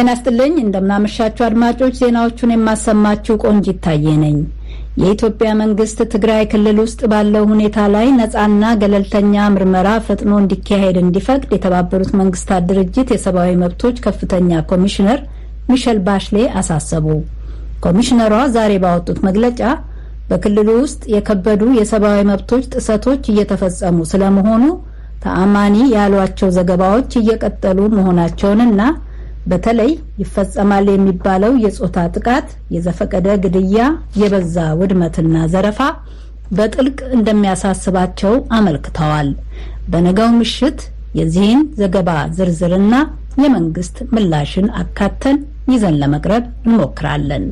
ጤና ይስጥልኝ እንደምናመሻችሁ አድማጮች ዜናዎቹን የማሰማችሁ ቆንጂት ታዬ ነኝ። የኢትዮጵያ መንግስት ትግራይ ክልል ውስጥ ባለው ሁኔታ ላይ ነፃና ገለልተኛ ምርመራ ፈጥኖ እንዲካሄድ እንዲፈቅድ የተባበሩት መንግስታት ድርጅት የሰብአዊ መብቶች ከፍተኛ ኮሚሽነር ሚሼል ባሽሌ አሳሰቡ። ኮሚሽነሯ ዛሬ ባወጡት መግለጫ በክልሉ ውስጥ የከበዱ የሰብአዊ መብቶች ጥሰቶች እየተፈጸሙ ስለመሆኑ ተአማኒ ያሏቸው ዘገባዎች እየቀጠሉ መሆናቸውንና በተለይ ይፈጸማል የሚባለው የጾታ ጥቃት፣ የዘፈቀደ ግድያ፣ የበዛ ውድመትና ዘረፋ በጥልቅ እንደሚያሳስባቸው አመልክተዋል። በነገው ምሽት የዚህን ዘገባ ዝርዝርና የመንግስት ምላሽን አካተን ይዘን ለመቅረብ እንሞክራለን።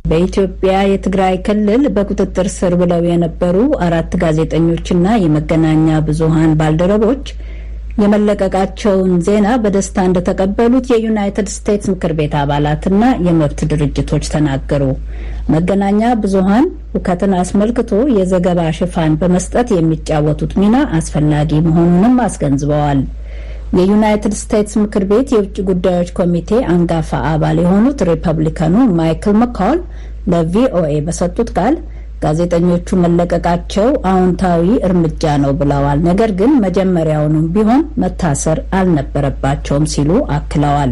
በኢትዮጵያ የትግራይ ክልል በቁጥጥር ስር ውለው የነበሩ 4 ጋዜጠኞችና የመገናኛ ብዙሃን ባልደረቦች የመለቀቃቸውን ዜና በደስታ እንደተቀበሉት የዩናይትድ ስቴትስ ምክር ቤት አባላትና የመብት ድርጅቶች ተናገሩ። መገናኛ ብዙሃን ሁከትን አስመልክቶ የዘገባ ሽፋን በመስጠት የሚጫወቱት ሚና አስፈላጊ መሆኑንም አስገንዝበዋል። የዩናይትድ ስቴትስ ምክር ቤት የውጭ ጉዳዮች ኮሚቴ አንጋፋ አባል የሆኑት ሪፐብሊካኑ ማይክል መኮል ለቪኦኤ በሰጡት ቃል ጋዜጠኞቹ መለቀቃቸው አዎንታዊ እርምጃ ነው ብለዋል። ነገር ግን መጀመሪያውንም ቢሆን መታሰር አልነበረባቸውም ሲሉ አክለዋል።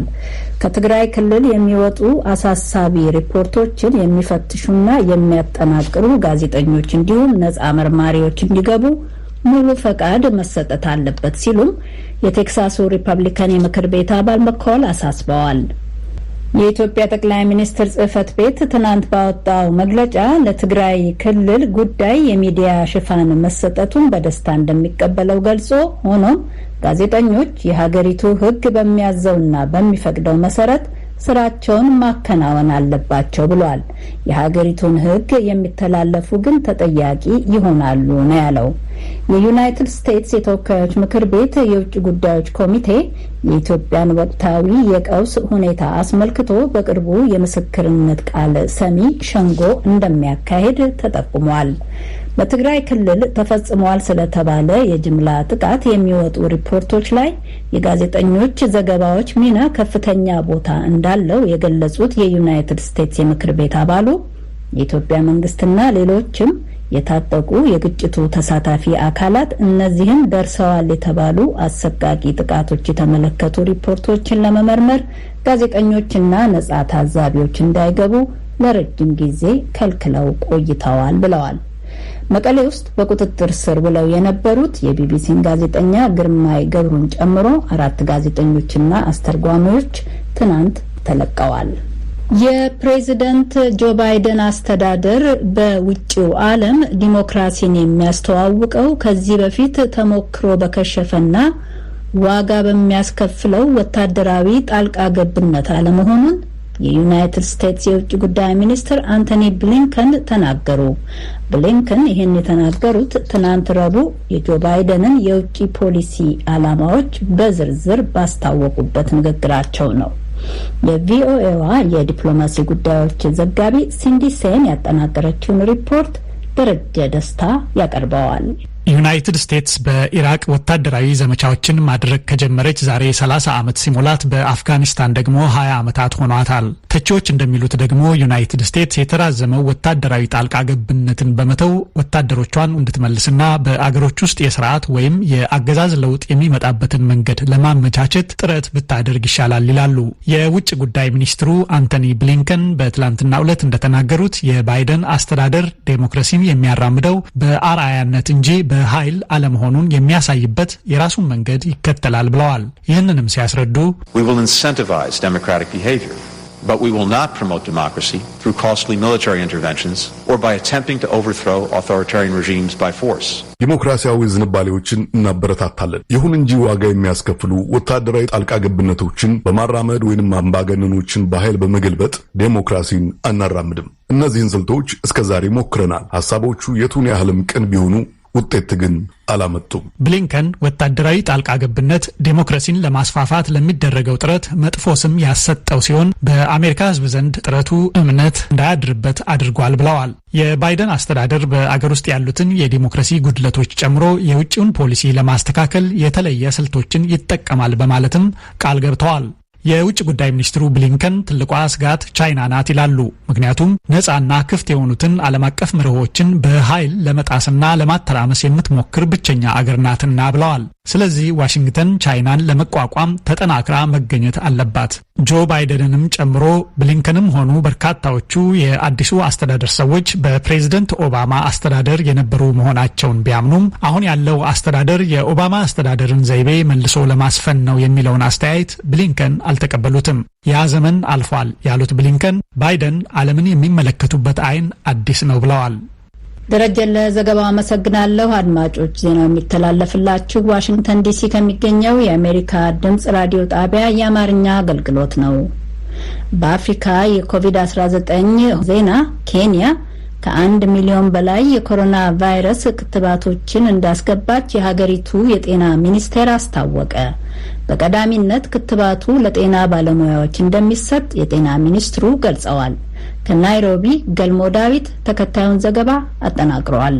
ከትግራይ ክልል የሚወጡ አሳሳቢ ሪፖርቶችን የሚፈትሹና የሚያጠናቅሩ ጋዜጠኞች እንዲሁም ነፃ መርማሪዎች እንዲገቡ ሙሉ ፈቃድ መሰጠት አለበት ሲሉም የቴክሳሱ ሪፐብሊካን የምክር ቤት አባል መኮል አሳስበዋል። የኢትዮጵያ ጠቅላይ ሚኒስትር ጽህፈት ቤት ትናንት ባወጣው መግለጫ ለትግራይ ክልል ጉዳይ የሚዲያ ሽፋን መሰጠቱን በደስታ እንደሚቀበለው ገልጾ ሆኖም ጋዜጠኞች የሀገሪቱ ሕግ በሚያዘውና በሚፈቅደው መሰረት ስራቸውን ማከናወን አለባቸው ብሏል። የሀገሪቱን ሕግ የሚተላለፉ ግን ተጠያቂ ይሆናሉ ነው ያለው። የዩናይትድ ስቴትስ የተወካዮች ምክር ቤት የውጭ ጉዳዮች ኮሚቴ የኢትዮጵያን ወቅታዊ የቀውስ ሁኔታ አስመልክቶ በቅርቡ የምስክርነት ቃል ሰሚ ሸንጎ እንደሚያካሂድ ተጠቁሟል። በትግራይ ክልል ተፈጽሟል ስለተባለ የጅምላ ጥቃት የሚወጡ ሪፖርቶች ላይ የጋዜጠኞች ዘገባዎች ሚና ከፍተኛ ቦታ እንዳለው የገለጹት የዩናይትድ ስቴትስ የምክር ቤት አባሉ የኢትዮጵያ መንግስትና ሌሎችም የታጠቁ የግጭቱ ተሳታፊ አካላት እነዚህም ደርሰዋል የተባሉ አሰቃቂ ጥቃቶች የተመለከቱ ሪፖርቶችን ለመመርመር ጋዜጠኞችና ነጻ ታዛቢዎች እንዳይገቡ ለረጅም ጊዜ ከልክለው ቆይተዋል ብለዋል። መቀሌ ውስጥ በቁጥጥር ስር ውለው የነበሩት የቢቢሲን ጋዜጠኛ ግርማይ ገብሩን ጨምሮ 4 ጋዜጠኞችና አስተርጓሚዎች ትናንት ተለቀዋል። የፕሬዝደንት ጆ ባይደን አስተዳደር በውጭው ዓለም ዲሞክራሲን የሚያስተዋውቀው ከዚህ በፊት ተሞክሮ በከሸፈና ዋጋ በሚያስከፍለው ወታደራዊ ጣልቃ ገብነት አለመሆኑን የዩናይትድ ስቴትስ የውጭ ጉዳይ ሚኒስትር አንቶኒ ብሊንከን ተናገሩ። ብሊንከን ይህን የተናገሩት ትናንት ረቡዕ የጆ ባይደንን የውጭ ፖሊሲ ዓላማዎች በዝርዝር ባስታወቁበት ንግግራቸው ነው። የቪኦኤዋ የዲፕሎማሲ ጉዳዮች ዘጋቢ ሲንዲ ሴን ያጠናቀረችውን ሪፖርት ደረጀ ደስታ ያቀርበዋል። ዩናይትድ ስቴትስ በኢራቅ ወታደራዊ ዘመቻዎችን ማድረግ ከጀመረች ዛሬ 30 ዓመት ሲሞላት በአፍጋኒስታን ደግሞ 20 ዓመታት ሆኗታል። ተቺዎች እንደሚሉት ደግሞ ዩናይትድ ስቴትስ የተራዘመው ወታደራዊ ጣልቃ ገብነትን በመተው ወታደሮቿን እንድትመልስና በአገሮች ውስጥ የስርዓት ወይም የአገዛዝ ለውጥ የሚመጣበትን መንገድ ለማመቻቸት ጥረት ብታደርግ ይሻላል ይላሉ። የውጭ ጉዳይ ሚኒስትሩ አንቶኒ ብሊንከን በትላንትናው ዕለት እንደተናገሩት የባይደን አስተዳደር ዴሞክራሲን የሚያራምደው በአርአያነት እንጂ በኃይል አለመሆኑን የሚያሳይበት የራሱን መንገድ ይከተላል ብለዋል። ይህንንም ሲያስረዱ We will incentivize democratic behavior, but we will not promote democracy through costly military interventions or by attempting to overthrow authoritarian regimes by force. ዲሞክራሲያዊ ዝንባሌዎችን እናበረታታለን። ይሁን እንጂ ዋጋ የሚያስከፍሉ ወታደራዊ ጣልቃ ገብነቶችን በማራመድ ወይንም አምባገነኖችን በኃይል በመገልበጥ ዴሞክራሲን አናራምድም። እነዚህን ስልቶች እስከዛሬ ሞክረናል። ሐሳቦቹ የቱን ያህልም ቅን ቢሆኑ ውጤት ግን አላመጡም። ብሊንከን ወታደራዊ ጣልቃ ገብነት ዴሞክራሲን ለማስፋፋት ለሚደረገው ጥረት መጥፎ ስም ያሰጠው ሲሆን በአሜሪካ ሕዝብ ዘንድ ጥረቱ እምነት እንዳያድርበት አድርጓል ብለዋል። የባይደን አስተዳደር በአገር ውስጥ ያሉትን የዲሞክራሲ ጉድለቶች ጨምሮ የውጭውን ፖሊሲ ለማስተካከል የተለየ ስልቶችን ይጠቀማል በማለትም ቃል ገብተዋል። የውጭ ጉዳይ ሚኒስትሩ ብሊንከን ትልቋ ስጋት ቻይና ናት ይላሉ። ምክንያቱም ነፃና ክፍት የሆኑትን ዓለም አቀፍ መርሆችን በኃይል ለመጣስና ለማተራመስ የምትሞክር ብቸኛ አገር ናትና ብለዋል። ስለዚህ ዋሽንግተን ቻይናን ለመቋቋም ተጠናክራ መገኘት አለባት። ጆ ባይደንንም ጨምሮ ብሊንከንም ሆኑ በርካታዎቹ የአዲሱ አስተዳደር ሰዎች በፕሬዝደንት ኦባማ አስተዳደር የነበሩ መሆናቸውን ቢያምኑም አሁን ያለው አስተዳደር የኦባማ አስተዳደርን ዘይቤ መልሶ ለማስፈን ነው የሚለውን አስተያየት ብሊንከን አልተቀበሉትም። ያ ዘመን አልፏል ያሉት ብሊንከን ባይደን ዓለምን የሚመለከቱበት አይን አዲስ ነው ብለዋል። ደረጀ ለዘገባው አመሰግናለሁ። አድማጮች ዜናው የሚተላለፍላችሁ ዋሽንግተን ዲሲ ከሚገኘው የአሜሪካ ድምጽ ራዲዮ ጣቢያ የአማርኛ አገልግሎት ነው። በአፍሪካ የኮቪድ-19 ዜና ኬንያ ከ1 ሚሊዮን በላይ የኮሮና ቫይረስ ክትባቶችን እንዳስገባች የሀገሪቱ የጤና ሚኒስቴር አስታወቀ። በቀዳሚነት ክትባቱ ለጤና ባለሙያዎች እንደሚሰጥ የጤና ሚኒስትሩ ገልጸዋል። ከናይሮቢ ገልሞ ዳዊት ተከታዩን ዘገባ አጠናቅሯል።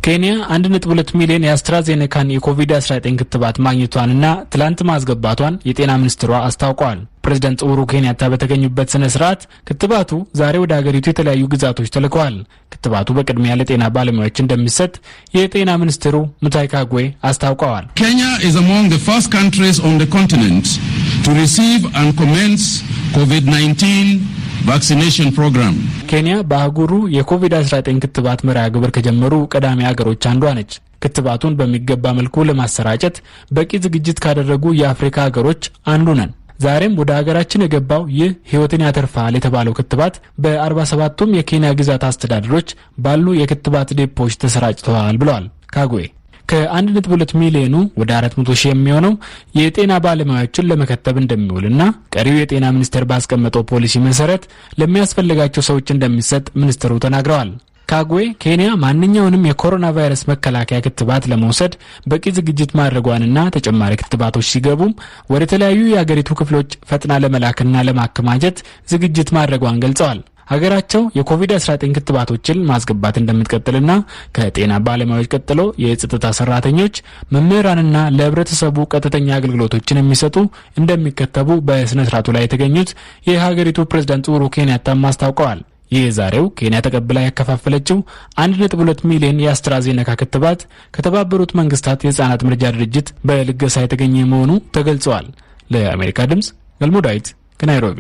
ኬንያ 1.2 ሚሊዮን የአስትራዜኔካን የኮቪድ-19 ክትባት ማግኘቷንና ትላንት ማስገባቷን የጤና ሚኒስትሯ አስታውቀዋል። ፕሬዝዳንት ኡሁሩ ኬንያታ በተገኙበት ስነ ስርዓት ክትባቱ ዛሬ ወደ ሀገሪቱ የተለያዩ ግዛቶች ተልከዋል። ክትባቱ በቅድሚያ ለጤና ባለሙያዎች እንደሚሰጥ የጤና ሚኒስትሩ ሙታይ ካግዌ አስታውቀዋል። Kenya is among the first countries on the continent to receive and commence COVID-19 vaccination program. ኬንያ በአህጉሩ የኮቪድ-19 ክትባት መርሃ ግብር ከጀመሩ ቀዳሚ ሀገሮች አንዷ ነች። ክትባቱን በሚገባ መልኩ ለማሰራጨት በቂ ዝግጅት ካደረጉ የአፍሪካ ሀገሮች አንዱ ነን። ዛሬም ወደ ሀገራችን የገባው ይህ ህይወትን ያተርፋል የተባለው ክትባት በ47ቱም የኬንያ ግዛት አስተዳደሮች ባሉ የክትባት ዴፖዎች ተሰራጭተዋል ብለዋል ካግዌ። ከ1.2 ሚሊዮኑ ወደ 400 ሺህ የሚሆነው የጤና ባለሙያዎችን ለመከተብ እንደሚውልና ቀሪው የጤና ሚኒስቴር ባስቀመጠው ፖሊሲ መሰረት ለሚያስፈልጋቸው ሰዎች እንደሚሰጥ ሚኒስትሩ ተናግረዋል። ካግዌ ኬንያ ማንኛውንም የኮሮና ቫይረስ መከላከያ ክትባት ለመውሰድ በቂ ዝግጅት ማድረጓንና ተጨማሪ ክትባቶች ሲገቡም ወደ ተለያዩ የሀገሪቱ ክፍሎች ፈጥና ለመላክና ለማከማቸት ዝግጅት ማድረጓን ገልጸዋል። ሀገራቸው የኮቪድ-19 ክትባቶችን ማስገባት እንደምትቀጥልና ከጤና ባለሙያዎች ቀጥሎ የጸጥታ ሰራተኞች፣ መምህራንና ለህብረተሰቡ ቀጥተኛ አገልግሎቶችን የሚሰጡ እንደሚከተቡ በስነ ስርዓቱ ላይ የተገኙት የሀገሪቱ ፕሬዝዳንት ኡሁሩ ኬንያታ አስታውቀዋል። ይህ ዛሬው ኬንያ ተቀብላ ያከፋፈለችው 1.2 ሚሊዮን የአስትራዜኔካ ክትባት ከተባበሩት መንግስታት የህፃናት መርጃ ድርጅት በልገሳ የተገኘ መሆኑ ተገልጿል። ለአሜሪካ ድምጽ ገልሞ ዳዊት ከናይሮቢ።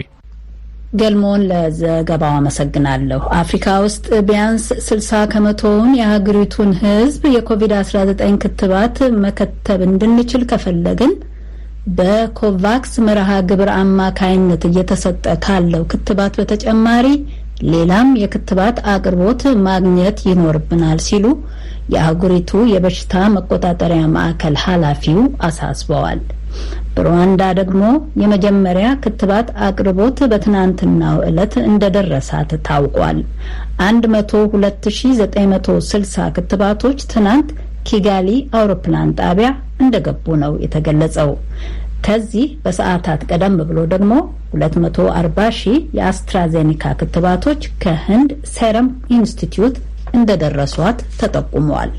ገልሞን ለዘገባው አመሰግናለሁ። አፍሪካ ውስጥ ቢያንስ 60 ከመቶውን የሀገሪቱን ህዝብ የኮቪድ-19 ክትባት መከተብ እንድንችል ከፈለግን በኮቫክስ መርሃ ግብር አማካይነት እየተሰጠ ካለው ክትባት በተጨማሪ ሌላም የክትባት አቅርቦት ማግኘት ይኖርብናል ሲሉ የአህጉሪቱ የበሽታ መቆጣጠሪያ ማዕከል ኃላፊው አሳስበዋል። በሩዋንዳ ደግሞ የመጀመሪያ ክትባት አቅርቦት በትናንትናው ዕለት እንደደረሳት ታውቋል። 102,960 ክትባቶች ትናንት ኪጋሊ አውሮፕላን ጣቢያ እንደገቡ ነው የተገለጸው። ከዚህ በሰዓታት ቀደም ብሎ ደግሞ 240,000 የአስትራዜኒካ ክትባቶች ከህንድ ሴረም ኢንስቲትዩት እንደደረሷት ተጠቁሟል።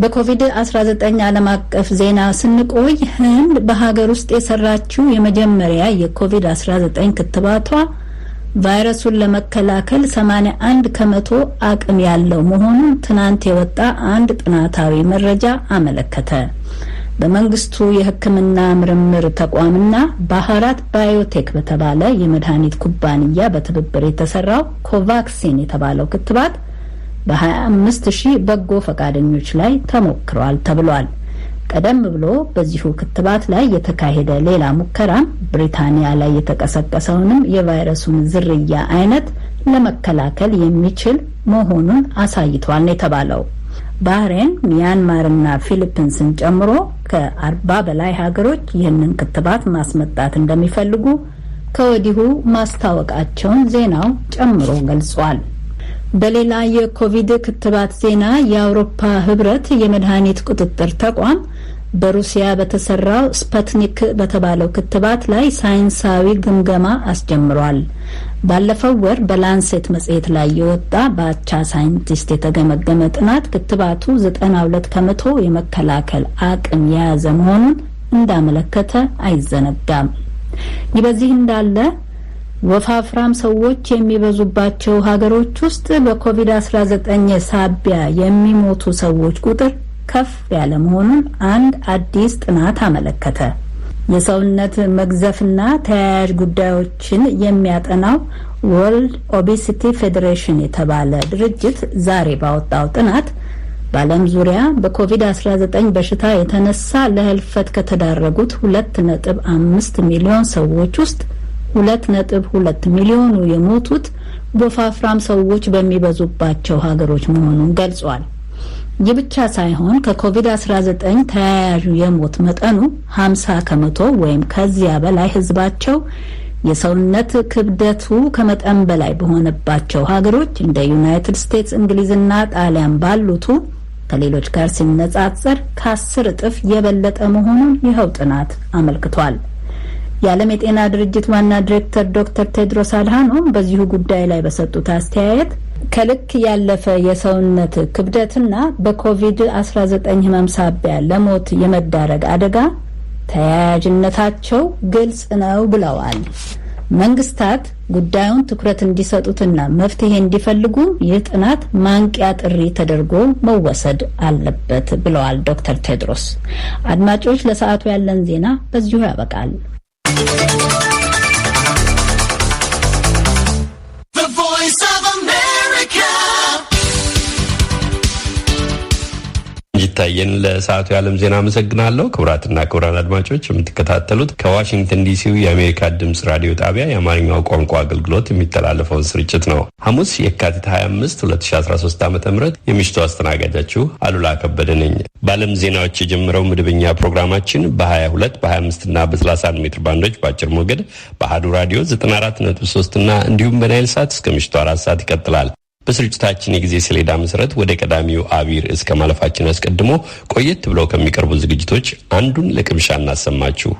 በኮቪድ-19 ዓለም አቀፍ ዜና ስንቆይ ህንድ በሀገር ውስጥ የሰራችው የመጀመሪያ የኮቪድ-19 ክትባቷ ቫይረሱን ለመከላከል 81 ከመቶ አቅም ያለው መሆኑን ትናንት የወጣ አንድ ጥናታዊ መረጃ አመለከተ። በመንግስቱ የሕክምና ምርምር ተቋምና ባህራት ባዮቴክ በተባለ የመድኃኒት ኩባንያ በትብብር የተሰራው ኮቫክሲን የተባለው ክትባት በ25,000 በጎ ፈቃደኞች ላይ ተሞክሯል ተብሏል። ቀደም ብሎ በዚሁ ክትባት ላይ የተካሄደ ሌላ ሙከራም ብሪታንያ ላይ የተቀሰቀሰውንም የቫይረሱን ዝርያ አይነት ለመከላከል የሚችል መሆኑን አሳይቷል ነው የተባለው። ባህሬን፣ ሚያንማርና ፊሊፒንስን ጨምሮ ከ40 በላይ ሀገሮች ይህንን ክትባት ማስመጣት እንደሚፈልጉ ከወዲሁ ማስታወቃቸውን ዜናው ጨምሮ ገልጿል። በሌላ የኮቪድ ክትባት ዜና የአውሮፓ ህብረት የመድኃኒት ቁጥጥር ተቋም በሩሲያ በተሰራው ስፑትኒክ በተባለው ክትባት ላይ ሳይንሳዊ ግምገማ አስጀምሯል። ባለፈው ወር በላንሴት መጽሔት ላይ የወጣ በአቻ ሳይንቲስት የተገመገመ ጥናት ክትባቱ 92 ከመቶ የመከላከል አቅም የያዘ መሆኑን እንዳመለከተ አይዘነጋም። ይህ በዚህ እንዳለ ወፋፍራም ሰዎች የሚበዙባቸው ሀገሮች ውስጥ በኮቪድ-19 ሳቢያ የሚሞቱ ሰዎች ቁጥር ከፍ ያለ መሆኑን አንድ አዲስ ጥናት አመለከተ። የሰውነት መግዘፍና ተያያዥ ጉዳዮችን የሚያጠናው ወርልድ ኦቤሲቲ ፌዴሬሽን የተባለ ድርጅት ዛሬ ባወጣው ጥናት በዓለም ዙሪያ በኮቪድ-19 በሽታ የተነሳ ለህልፈት ከተዳረጉት 2.5 ሚሊዮን ሰዎች ውስጥ 2.2 ሚሊዮኑ የሞቱት ወፋፍራም ሰዎች በሚበዙባቸው ሀገሮች መሆኑን ገልጿል። ይህ ብቻ ሳይሆን ከኮቪድ-19 ተያያዥ የሞት መጠኑ 50% ወይም ከዚያ በላይ ህዝባቸው የሰውነት ክብደቱ ከመጠን በላይ በሆነባቸው ሀገሮች እንደ ዩናይትድ ስቴትስ፣ እንግሊዝና ጣሊያን ባሉቱ ከሌሎች ጋር ሲነጻጸር ከ10 እጥፍ የበለጠ መሆኑን ይኸው ጥናት አመልክቷል። የዓለም የጤና ድርጅት ዋና ዲሬክተር ዶክተር ቴድሮስ አድሃኖም በዚሁ ጉዳይ ላይ በሰጡት አስተያየት ከልክ ያለፈ የሰውነት ክብደትና በኮቪድ-19 ህመም ሳቢያ ለሞት የመዳረግ አደጋ ተያያዥነታቸው ግልጽ ነው ብለዋል። መንግስታት ጉዳዩን ትኩረት እንዲሰጡትና መፍትሄ እንዲፈልጉ ይህ ጥናት ማንቂያ ጥሪ ተደርጎ መወሰድ አለበት ብለዋል ዶክተር ቴድሮስ። አድማጮች፣ ለሰዓቱ ያለን ዜና በዚሁ ያበቃል። ይታየን ለሰዓቱ የዓለም ዜና አመሰግናለሁ። ክቡራትና ክቡራን አድማጮች የምትከታተሉት ከዋሽንግተን ዲሲው የአሜሪካ ድምጽ ራዲዮ ጣቢያ የአማርኛው ቋንቋ አገልግሎት የሚተላለፈውን ስርጭት ነው። ሐሙስ የካቲት 25 2013 ዓ.ም የምሽቱ አስተናጋጃችሁ አሉላ ከበደ ነኝ። በዓለም ዜናዎች የጀመረው መደበኛ ፕሮግራማችን በ22 በ25 እና በ31 ሜትር ባንዶች በአጭር ሞገድ በአሃዱ ራዲዮ 94.3 እና እንዲሁም በናይል ሳት እስከ ምሽቱ 4 ሰዓት ይቀጥላል። በስርጭታችን የጊዜ ሰሌዳ መሰረት ወደ ቀዳሚው አቢር እስከ ማለፋችን አስቀድሞ ቆየት ብለው ከሚቀርቡ ዝግጅቶች አንዱን ለቅምሻ እናሰማችሁ።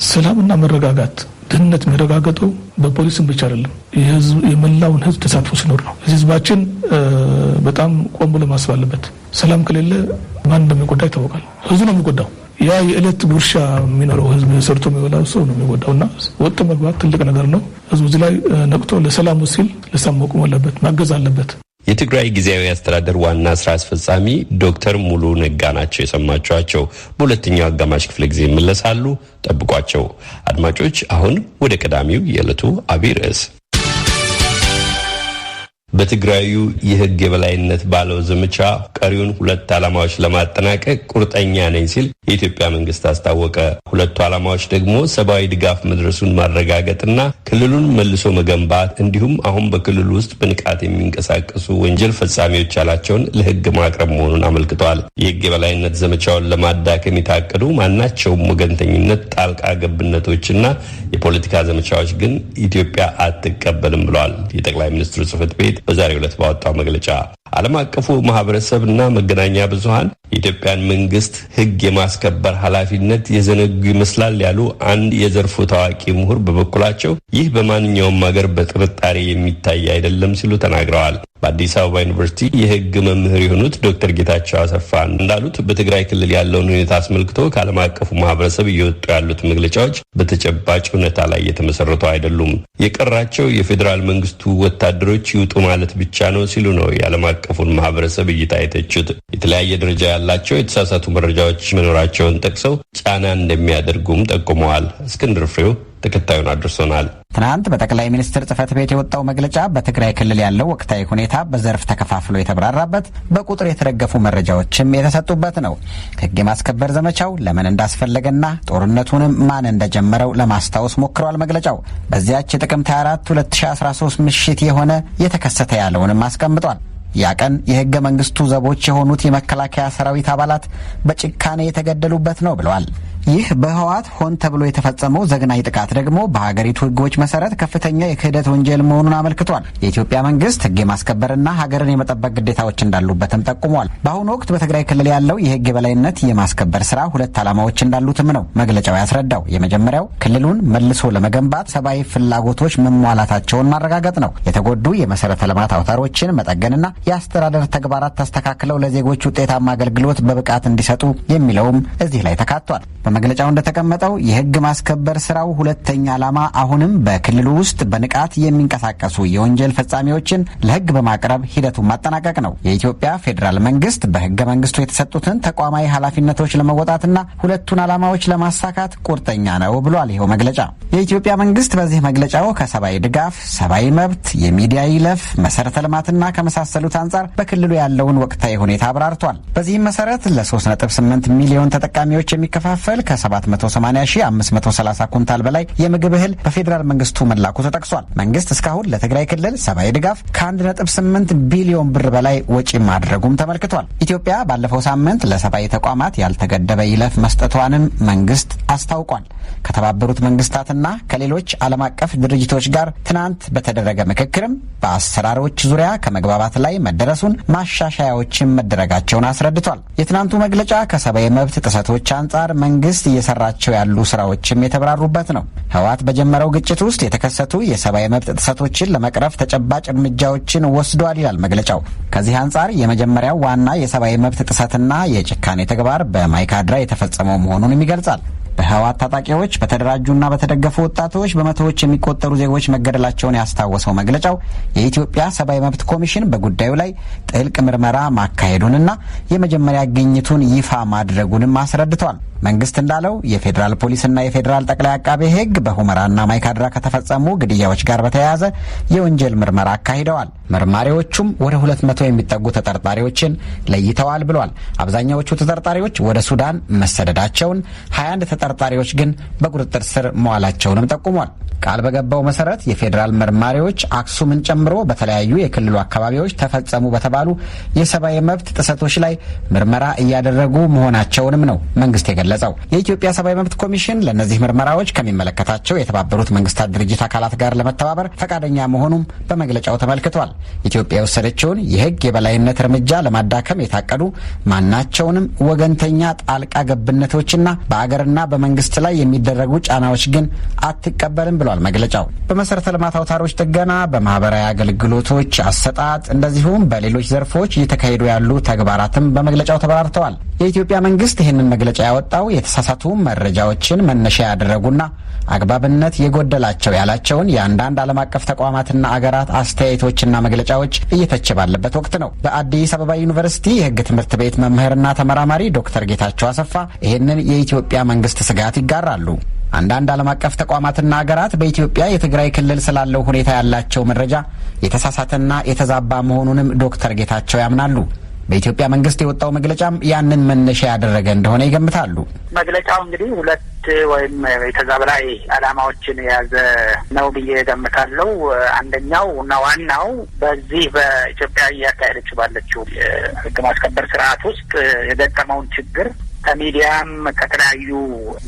ሰላምና መረጋጋት ደህንነት የሚረጋገጠው በፖሊስም ብቻ አይደለም፣ የመላውን ህዝብ ተሳትፎ ሲኖር ነው። ህዝባችን በጣም ቆም ብሎ ማሰብ አለበት። ሰላም ከሌለ ማን እንደሚጎዳ ይታወቃል። ህዝቡ ነው የሚጎዳው። ያ የዕለት ጉርሻ የሚኖረው ህዝብ ሰርቶ የሚበላው ሰው ነው የሚጎዳውና ወጥ መግባት ትልቅ ነገር ነው። ህዝቡ እዚህ ላይ ነቅቶ ለሰላሙ ሲል ለሰላም መቆም አለበት፣ ማገዝ አለበት። የትግራይ ጊዜያዊ አስተዳደር ዋና ስራ አስፈጻሚ ዶክተር ሙሉ ነጋ ናቸው የሰማችኋቸው። በሁለተኛው አጋማሽ ክፍለ ጊዜ ይመለሳሉ፣ ጠብቋቸው። አድማጮች፣ አሁን ወደ ቀዳሚው የዕለቱ አብይ ርዕስ። በትግራዩ የህግ የበላይነት ባለው ዘመቻ ቀሪውን 2 ዓላማዎች ለማጠናቀቅ ቁርጠኛ ነኝ ሲል የኢትዮጵያ መንግስት አስታወቀ። 2 ዓላማዎች ደግሞ ሰብአዊ ድጋፍ መድረሱን ማረጋገጥና ክልሉን መልሶ መገንባት እንዲሁም አሁን በክልሉ ውስጥ በንቃት የሚንቀሳቀሱ ወንጀል ፈጻሚዎች ያላቸውን ለህግ ማቅረብ መሆኑን አመልክተዋል። የህግ የበላይነት ዘመቻውን ለማዳከም የታቀዱ ማናቸውም ወገንተኝነት፣ ጣልቃ ገብነቶችና የፖለቲካ ዘመቻዎች ግን ኢትዮጵያ አትቀበልም ብለዋል የጠቅላይ ሚኒስትሩ ጽህፈት ቤት በዛሬው ዕለት ባወጣው መግለጫ። ዓለም አቀፉ ማህበረሰብና መገናኛ ብዙሃን የኢትዮጵያን መንግስት ህግ የማስከበር ኃላፊነት የዘነጉ ይመስላል ያሉ አንድ የዘርፉ ታዋቂ ምሁር በበኩላቸው ይህ በማንኛውም ሀገር በጥርጣሬ የሚታይ አይደለም ሲሉ ተናግረዋል። በአዲስ አበባ ዩኒቨርሲቲ የህግ መምህር የሆኑት ዶክተር ጌታቸው አሰፋ እንዳሉት በትግራይ ክልል ያለውን ሁኔታ አስመልክቶ ከዓለም አቀፉ ማህበረሰብ እየወጡ ያሉት መግለጫዎች በተጨባጭ እውነታ ላይ የተመሰረቱ አይደሉም። የቀራቸው የፌዴራል መንግስቱ ወታደሮች ይውጡ ማለት ብቻ ነው ሲሉ ነው የዓለም አቀፉን ማህበረሰብ እይታ የተቹት። የተለያየ ደረጃ ያላቸው የተሳሳቱ መረጃዎች መኖራቸውን ጠቅሰው ጫና እንደሚያደርጉም ጠቁመዋል። እስክንድር ፍሬው ተከታዩን አድርሶናል። ትናንት በጠቅላይ ሚኒስትር ጽህፈት ቤት የወጣው መግለጫ በትግራይ ክልል ያለው ወቅታዊ ሁኔታ በዘርፍ ተከፋፍሎ የተብራራበት፣ በቁጥር የተደገፉ መረጃዎችም የተሰጡበት ነው። ህግ የማስከበር ዘመቻው ለምን እንዳስፈለገና ጦርነቱንም ማን እንደጀመረው ለማስታወስ ሞክሯል። መግለጫው በዚያች የጥቅምት 24 2013 ምሽት የሆነ የተከሰተ ያለውንም አስቀምጧል። ያ ቀን የህገ መንግስቱ ዘቦች የሆኑት የመከላከያ ሰራዊት አባላት በጭካኔ የተገደሉበት ነው ብለዋል። ይህ በህወሓት ሆን ተብሎ የተፈጸመው ዘግናኝ ጥቃት ደግሞ በሀገሪቱ ህጎች መሰረት ከፍተኛ የክህደት ወንጀል መሆኑን አመልክቷል። የኢትዮጵያ መንግስት ህግ የማስከበርና ሀገርን የመጠበቅ ግዴታዎች እንዳሉበትም ጠቁሟል። በአሁኑ ወቅት በትግራይ ክልል ያለው የህግ የበላይነት የማስከበር ስራ 2 ዓላማዎች እንዳሉትም ነው መግለጫው ያስረዳው። የመጀመሪያው ክልሉን መልሶ ለመገንባት ሰብአዊ ፍላጎቶች መሟላታቸውን ማረጋገጥ ነው። የተጎዱ የመሰረተ ልማት አውታሮችን መጠገንና የአስተዳደር ተግባራት ተስተካክለው ለዜጎች ውጤታማ አገልግሎት በብቃት እንዲሰጡ የሚለውም እዚህ ላይ ተካቷል። በመግለጫው እንደተቀመጠው የህግ ማስከበር ስራው ሁለተኛ ዓላማ አሁንም በክልሉ ውስጥ በንቃት የሚንቀሳቀሱ የወንጀል ፈጻሚዎችን ለህግ በማቅረብ ሂደቱን ማጠናቀቅ ነው። የኢትዮጵያ ፌዴራል መንግስት በህገ መንግስቱ የተሰጡትን ተቋማዊ ኃላፊነቶች ለመወጣትና ሁለቱን ዓላማዎች ለማሳካት ቁርጠኛ ነው ብሏል ይኸው መግለጫ። የኢትዮጵያ መንግስት በዚህ መግለጫው ከሰብአዊ ድጋፍ፣ ሰብአዊ መብት፣ የሚዲያ ይለፍ፣ መሰረተ ልማትና ከመሳሰሉት አንጻር በክልሉ ያለውን ወቅታዊ ሁኔታ አብራርቷል። በዚህም መሰረት ለ3.8 ሚሊዮን ተጠቃሚዎች የሚከፋፈል ከ780,530 ኩንታል በላይ የምግብ እህል በፌዴራል መንግስቱ መላኩ ተጠቅሷል። መንግስት እስካሁን ለትግራይ ክልል ሰብአዊ ድጋፍ ከ1.8 ቢሊዮን ብር በላይ ወጪ ማድረጉም ተመልክቷል። ኢትዮጵያ ባለፈው ሳምንት ለሰብአዊ ተቋማት ያልተገደበ ይለፍ መስጠቷንም መንግስት አስታውቋል። ከተባበሩት መንግስታትና ከሌሎች ዓለም አቀፍ ድርጅቶች ጋር ትናንት በተደረገ ምክክርም በአሰራሮች ዙሪያ ከመግባባት ላይ መደረሱን፣ ማሻሻያዎችም መደረጋቸውን አስረድቷል። የትናንቱ መግለጫ ከሰብአዊ መብት ጥሰቶች አንጻር መንግስት እየሰራቸው ያሉ ስራዎችም የተብራሩበት ነው። ህወሓት በጀመረው ግጭት ውስጥ የተከሰቱ የሰብአዊ መብት ጥሰቶችን ለመቅረፍ ተጨባጭ እርምጃዎችን ወስዷል ይላል መግለጫው። ከዚህ አንጻር የመጀመሪያው ዋና የሰብአዊ መብት ጥሰትና የጭካኔ ተግባር በማይካድራ የተፈጸመው መሆኑንም ይገልጻል። በህወሓት ታጣቂዎች በተደራጁና በተደገፉ ወጣቶች በመቶዎች የሚቆጠሩ ዜጎች መገደላቸውን ያስታወሰው መግለጫው የኢትዮጵያ ሰብአዊ መብት ኮሚሽን በጉዳዩ ላይ ጥልቅ ምርመራ ማካሄዱንና የመጀመሪያ ግኝቱን ይፋ ማድረጉንም አስረድቷል። መንግስት እንዳለው የፌዴራል ፖሊስና የፌዴራል ጠቅላይ አቃቤ ህግ በሁመራና ማይካድራ ከተፈጸሙ ግድያዎች ጋር በተያያዘ የወንጀል ምርመራ አካሂደዋል። መርማሪዎቹም ወደ 200 የሚጠጉ ተጠርጣሪዎችን ለይተዋል ብሏል። አብዛኛዎቹ ተጠርጣሪዎች ወደ ሱዳን መሰደዳቸውን፣ 21 ተጠርጣሪዎች ግን በቁጥጥር ስር መዋላቸውንም ጠቁሟል። ቃል በገባው መሰረት የፌዴራል መርማሪዎች አክሱምን ጨምሮ በተለያዩ የክልሉ አካባቢዎች ተፈጸሙ በተባሉ የሰብአዊ መብት ጥሰቶች ላይ ምርመራ እያደረጉ መሆናቸውንም ነው መንግስት የገለጸው። የኢትዮጵያ ሰብአዊ መብት ኮሚሽን ለእነዚህ ምርመራዎች ከሚመለከታቸው የተባበሩት መንግስታት ድርጅት አካላት ጋር ለመተባበር ፈቃደኛ መሆኑም በመግለጫው ተመልክቷል። ኢትዮጵያ የወሰደችውን የህግ የበላይነት እርምጃ ለማዳከም የታቀዱ ማናቸውንም ወገንተኛ ጣልቃ ገብነቶችና በአገርና በመንግስት ላይ የሚደረጉ ጫናዎች ግን አትቀበልም ብሏል መግለጫው። በመሰረተ ልማት አውታሮች ጥገና፣ በማህበራዊ አገልግሎቶች አሰጣጥ እንደዚሁም በሌሎች ዘርፎች እየተካሄዱ ያሉ ተግባራትም በመግለጫው ተብራርተዋል። የኢትዮጵያ መንግስት ይህንን መግለጫ ያወጣው የተሳሳቱ መረጃዎችን መነሻ ያደረጉና አግባብነት የጎደላቸው ያላቸውን የአንዳንድ ዓለም አቀፍ ተቋማትና አገራት አስተያየቶችና መግለጫዎች እየተቸ ባለበት ወቅት ነው። በአዲስ አበባ ዩኒቨርሲቲ የህግ ትምህርት ቤት መምህርና ተመራማሪ ዶክተር ጌታቸው አሰፋ ይህንን የኢትዮጵያ መንግስት ስጋት ይጋራሉ። አንዳንድ ዓለም አቀፍ ተቋማትና አገራት በኢትዮጵያ የትግራይ ክልል ስላለው ሁኔታ ያላቸው መረጃ የተሳሳተና የተዛባ መሆኑንም ዶክተር ጌታቸው ያምናሉ። በኢትዮጵያ መንግስት የወጣው መግለጫም ያንን መነሻ ያደረገ እንደሆነ ይገምታሉ። መግለጫው እንግዲህ ሁለት ወይም ከዛ በላይ ዓላማዎችን የያዘ ነው ብዬ ገምታለሁ። አንደኛው እና ዋናው በዚህ በኢትዮጵያ እያካሄደች ባለችው የህግ ማስከበር ስርዓት ውስጥ የገጠመውን ችግር ከሚዲያም ከተለያዩ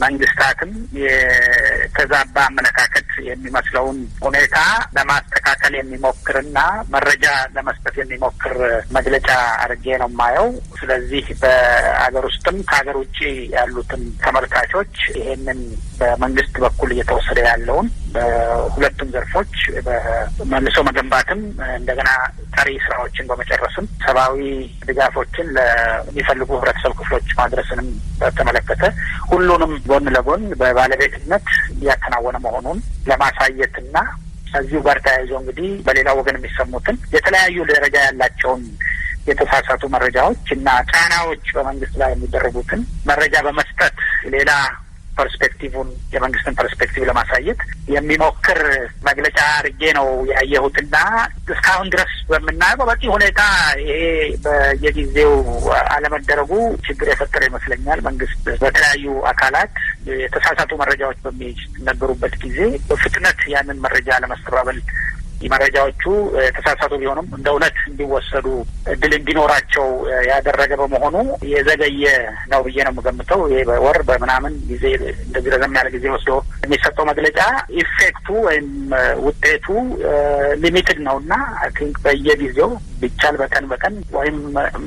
መንግስታትም የተዛባ አመለካከት የሚመስለውን ሁኔታ ለማስተካከል የሚሞክርና መረጃ ለመስጠት የሚሞክር መግለጫ አድርጌ ነው የማየው። ስለዚህ በአገር ውስጥም ከሀገር ውጭ ያሉትን ተመልካቾች ይሄንን በመንግስት በኩል እየተወሰደ ያለውን በሁለቱም ዘርፎች በመልሶ መገንባትም እንደገና ቀሪ ስራዎችን በመጨረስም ሰብአዊ ድጋፎችን ለሚፈልጉ ህብረተሰብ ክፍሎች ማድረስንም በተመለከተ ሁሉንም ጎን ለጎን በባለቤትነት እያከናወነ መሆኑን ለማሳየትና ከዚሁ ጋር ተያይዞ እንግዲህ በሌላ ወገን የሚሰሙትን የተለያዩ ደረጃ ያላቸውን የተሳሳቱ መረጃዎች እና ጫናዎች በመንግስት ላይ የሚደረጉትን መረጃ በመስጠት ሌላ ፐርስፔክቲቭን የመንግስትን ፐርስፔክቲቭ ለማሳየት የሚሞክር መግለጫ አድርጌ ነው ያየሁትና እስካሁን ድረስ በምናየው በበቂ ሁኔታ ይሄ በየጊዜው አለመደረጉ ችግር የፈጠረ ይመስለኛል። መንግስት በተለያዩ አካላት የተሳሳቱ መረጃዎች በሚነገሩበት ጊዜ በፍጥነት ያንን መረጃ ለማስተባበል መረጃዎቹ ተሳሳቱ ቢሆኑም እንደ እውነት እንዲወሰዱ እድል እንዲኖራቸው ያደረገ በመሆኑ የዘገየ ነው ብዬ ነው የምገምተው። ይሄ በወር በምናምን ጊዜ እንደዚህ ረዘም ያለ ጊዜ ወስዶ የሚሰጠው መግለጫ ኢፌክቱ ወይም ውጤቱ ሊሚትድ ነውና አይ ቲንክ በየጊዜው ቢቻል በቀን ወይም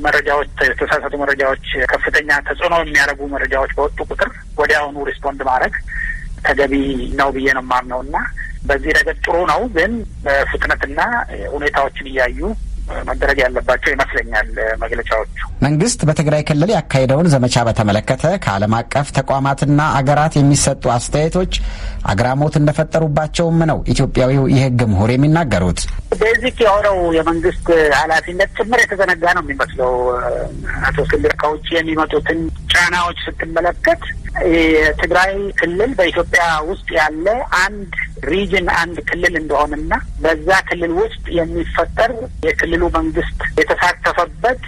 መረጃዎች የተሳሳቱ መረጃዎች ከፍተኛ ተጽዕኖ የሚያደርጉ መረጃዎች በወጡ ቁጥር ወዲያውኑ ሪስፖንድ ማድረግ ተገቢ ነው ብዬ ነው የማምነውና በዚህ ረገድ ጥሩ ነው። ግን በፍጥነትና ሁኔታዎችን እያዩ መደረግ ያለባቸው ይመስለኛል መግለጫዎቹ። መንግስት በትግራይ ክልል ያካሄደውን ዘመቻ በተመለከተ ከዓለም አቀፍ ተቋማትና አገራት የሚሰጡ አስተያየቶች አግራሞት እንደፈጠሩባቸውም ነው ኢትዮጵያዊው የህግ ምሁር የሚናገሩት። ቤዚክ የሆነው የመንግስት ኃላፊነት ጭምር የተዘነጋ ነው የሚመስለው። አቶ እስክንድር ከውጭ የሚመጡትን ጫናዎች ስትመለከት የትግራይ ክልል በኢትዮጵያ ውስጥ ያለ አንድ ሪጅን አንድ ክልል እንደሆነና በዛ ክልል ውስጥ የሚፈጠር የክልሉ መንግስት የተሳተፈበት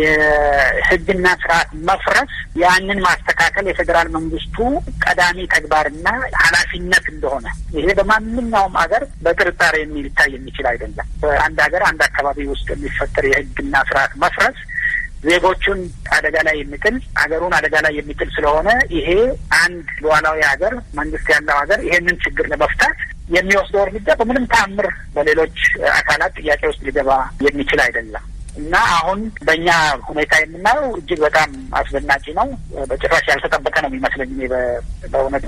የህግና ስርዓት መፍረስ ያንን ማስተካከል የፌዴራል መንግስቱ ቀዳሚ ተግባርና ኃላፊነት እንደሆነ ይሄ በማንኛውም ሀገር በጥርጣሬ ሊታይ የሚችል አይደለም። በአንድ ሀገር አንድ አካባቢ ውስጥ የሚፈጠር የህግና ስርዓት መፍረስ ዜጎቹን አደጋ ላይ የሚጥል ሀገሩን አደጋ ላይ የሚጥል ስለሆነ ይሄ አንድ ሉዓላዊ ሀገር መንግስት ያለው ሀገር ይሄንን ችግር ለመፍታት የሚወስደው እርምጃ በምንም ተአምር በሌሎች አካላት ጥያቄ ውስጥ ሊገባ የሚችል አይደለም እና አሁን በእኛ ሁኔታ የምናየው እጅግ በጣም አስደናቂ ነው። በጭራሽ ያልተጠበቀ ነው የሚመስለኝ። በእውነት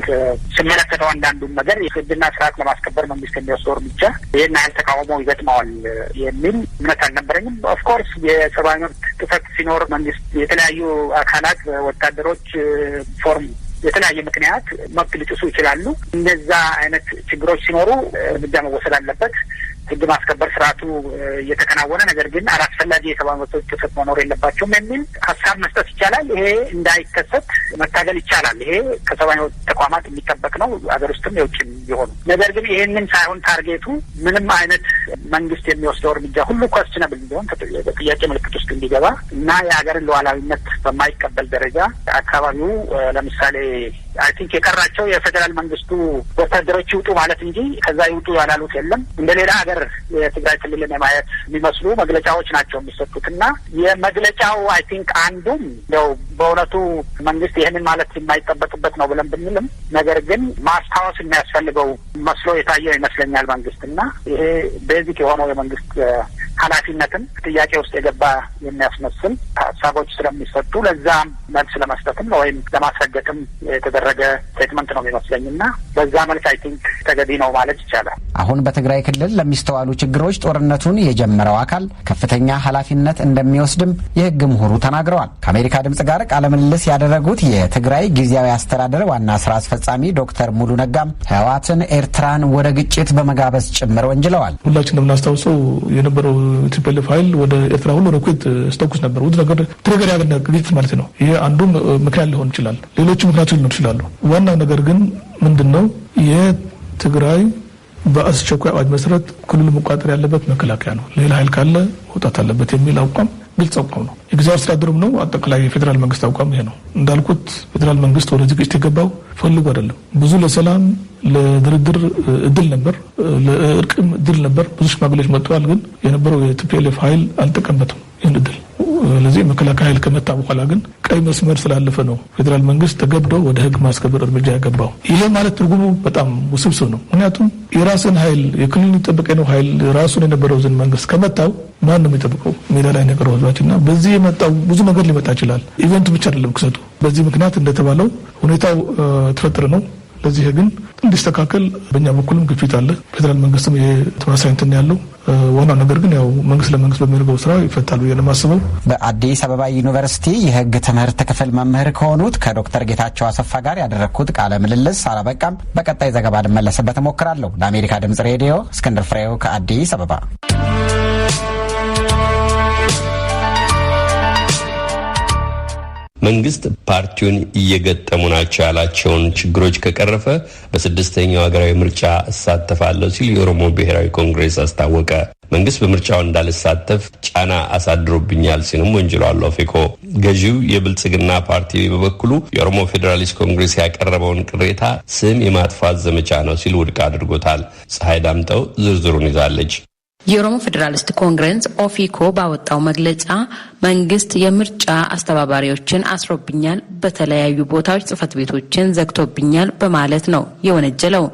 ስመለከተው አንዳንዱን ነገር የህግና ስርዓት ለማስከበር መንግስት የሚወስደው እርምጃ ይህን ያህል ተቃውሞ ይገጥመዋል የሚል እምነት አልነበረኝም። ኦፍኮርስ የሰብአዊ መብት ጥሰት ሲኖር መንግስት የተለያዩ አካላት ወታደሮች ፎርም የተለያየ ምክንያት መብት ሊጥሱ ይችላሉ። እነዛ አይነት ችግሮች ሲኖሩ እርምጃ መወሰድ አለበት። ህግ ማስከበር ስርዓቱ እየተከናወነ ነገር ግን አላስፈላጊ የሰብአዊ መብቶች ጥሰት መኖር የለባቸውም የሚል ሀሳብ መስጠት ይቻላል። ይሄ እንዳይከሰት መታገል ይቻላል። ይሄ ከሰብአዊ መብት ተቋማት የሚጠበቅ ነው፣ ሀገር ውስጥም የውጭም ቢሆኑ። ነገር ግን ይሄንን ሳይሆን ታርጌቱ ምንም አይነት መንግስት የሚወስደው እርምጃ ሁሉ ኳስችነብል እንዲሆን በጥያቄ ምልክት ውስጥ እንዲገባ እና የሀገርን ሉዓላዊነት በማይቀበል ደረጃ አካባቢው ለምሳሌ አይ ቲንክ የቀራቸው የፌዴራል መንግስቱ ወታደሮች ይውጡ ማለት እንጂ ከዛ ይውጡ ያላሉት የለም። እንደ ሌላ ሀገር የትግራይ ክልልን የማየት የሚመስሉ መግለጫዎች ናቸው የሚሰጡት እና የመግለጫው አይ ቲንክ አንዱም እንደው በእውነቱ መንግስት ይህንን ማለት የማይጠበቅበት ነው ብለን ብንልም ነገር ግን ማስታወስ የሚያስፈልገው መስሎ የታየው ይመስለኛል መንግስት እና ይሄ ቤዚክ የሆነው የመንግስት ኃላፊነትን ጥያቄ ውስጥ የገባ የሚያስመስል ሀሳቦች ስለሚሰጡ ለዛም መልስ ለመስጠትም ወይም ለማስረገጥም የተደረገ ስቴትመንት ነው የሚመስለኝ እና በዛ መልክ አይ ቲንክ ተገቢ ነው ማለት ይቻላል። አሁን በትግራይ ክልል ለሚስተዋሉ ችግሮች ጦርነቱን የጀመረው አካል ከፍተኛ ኃላፊነት እንደሚወስድም የህግ ምሁሩ ተናግረዋል። ከአሜሪካ ድምጽ ጋር ቃለ ምልልስ ያደረጉት የትግራይ ጊዜያዊ አስተዳደር ዋና ስራ አስፈጻሚ ዶክተር ሙሉ ነጋም ህወሓትን ኤርትራን ወደ ግጭት በመጋበዝ ጭምር ወንጅለዋል። ሁላችን እንደምናስታውሰው የነበረው ቲፒኤልኤፍ ኃይል ወደ ኤርትራ ሁሉ ሮኬት ስተኩስ ነበር። ውድ ነገር ትግር ያገኘ ግጭት ማለት ነው። ይሄ አንዱም ምክንያት ሊሆን ይችላል፣ ሌሎቹ ምክንያቶች ሊሆኑ ይችላሉ። ዋናው ነገር ግን ምንድነው የትግራይ በአስቸኳይ አዋጅ መሰረት ክልሉ መቋጠር ያለበት መከላከያ ነው፣ ሌላ ኃይል ካለ መውጣት አለበት የሚል አቋም ግልጽ አቋም ነው። የጊዜያዊ አስተዳደሩም ነው። አጠቃላይ የፌዴራል መንግስት አቋም ይሄ ነው። እንዳልኩት ፌዴራል መንግስት ወደዚህ ግጭት የገባው ፈልጎ አይደለም። ብዙ ለሰላም ለድርድር እድል ነበር፣ ለእርቅም እድል ነበር። ብዙ ሽማግሌዎች መጥተዋል። ግን የነበረው የቲፒኤልኤፍ ኃይል አልጠቀምበትም ይህን እድል። ለዚህ መከላከያ ኃይል ከመጣ በኋላ ግን ቀይ መስመር ስላለፈ ነው ፌዴራል መንግስት ተገዶ ወደ ህግ ማስከበር እርምጃ ያገባው። ይሄ ማለት ትርጉሙ በጣም ውስብስብ ነው። ምክንያቱም የራስን ኃይል የክልሉን የጠበቀ ነው ኃይል ራሱን የነበረው ዝን መንግስት ከመጣው ማን ነው የሚጠብቀው? ሜዳ ላይ ነገር ህዝባችንና በዚህ የመጣው ብዙ ነገር ሊመጣ ይችላል። ኢቨንቱ ብቻ አይደለም ክሰቱ። በዚህ ምክንያት እንደተባለው ሁኔታው ተፈጠረ ነው። ለዚህ ግን እንዲስተካከል በእኛ በኩልም ግፊት አለ። ፌዴራል መንግስትም የተመሳሳይ እንትን ያለው ዋናው ነገር ግን ያው መንግስት ለመንግስት በሚያደርገው ስራ ይፈታል ብዬ ነው የማስበው። በአዲስ አበባ ዩኒቨርሲቲ የህግ ትምህርት ክፍል መምህር ከሆኑት ከዶክተር ጌታቸው አሰፋ ጋር ያደረግኩት ቃለ ምልልስ አላበቃም። በቀጣይ ዘገባ ልመለስበት እሞክራለሁ። ለአሜሪካ ድምጽ ሬዲዮ እስክንድር ፍሬው ከአዲስ አበባ። መንግስት ፓርቲውን እየገጠሙ ናቸው ያላቸውን ችግሮች ከቀረፈ በስድስተኛው ሀገራዊ ምርጫ እሳተፋለሁ ሲል የኦሮሞ ብሔራዊ ኮንግሬስ አስታወቀ። መንግስት በምርጫው እንዳልሳተፍ ጫና አሳድሮብኛል ሲልም ወንጅሏል። ኦፌኮ ገዢው የብልጽግና ፓርቲ በበኩሉ የኦሮሞ ፌዴራሊስት ኮንግሬስ ያቀረበውን ቅሬታ ስም የማጥፋት ዘመቻ ነው ሲል ውድቅ አድርጎታል። ፀሐይ ዳምጠው ዝርዝሩን ይዛለች። የኦሮሞ ፌዴራሊስት ኮንግረስ ኦፌኮ ባወጣው መግለጫ መንግስት የምርጫ አስተባባሪዎችን አስሮብኛል፣ በተለያዩ ቦታዎች ጽህፈት ቤቶችን ዘግቶብኛል በማለት ነው የወነጀለው።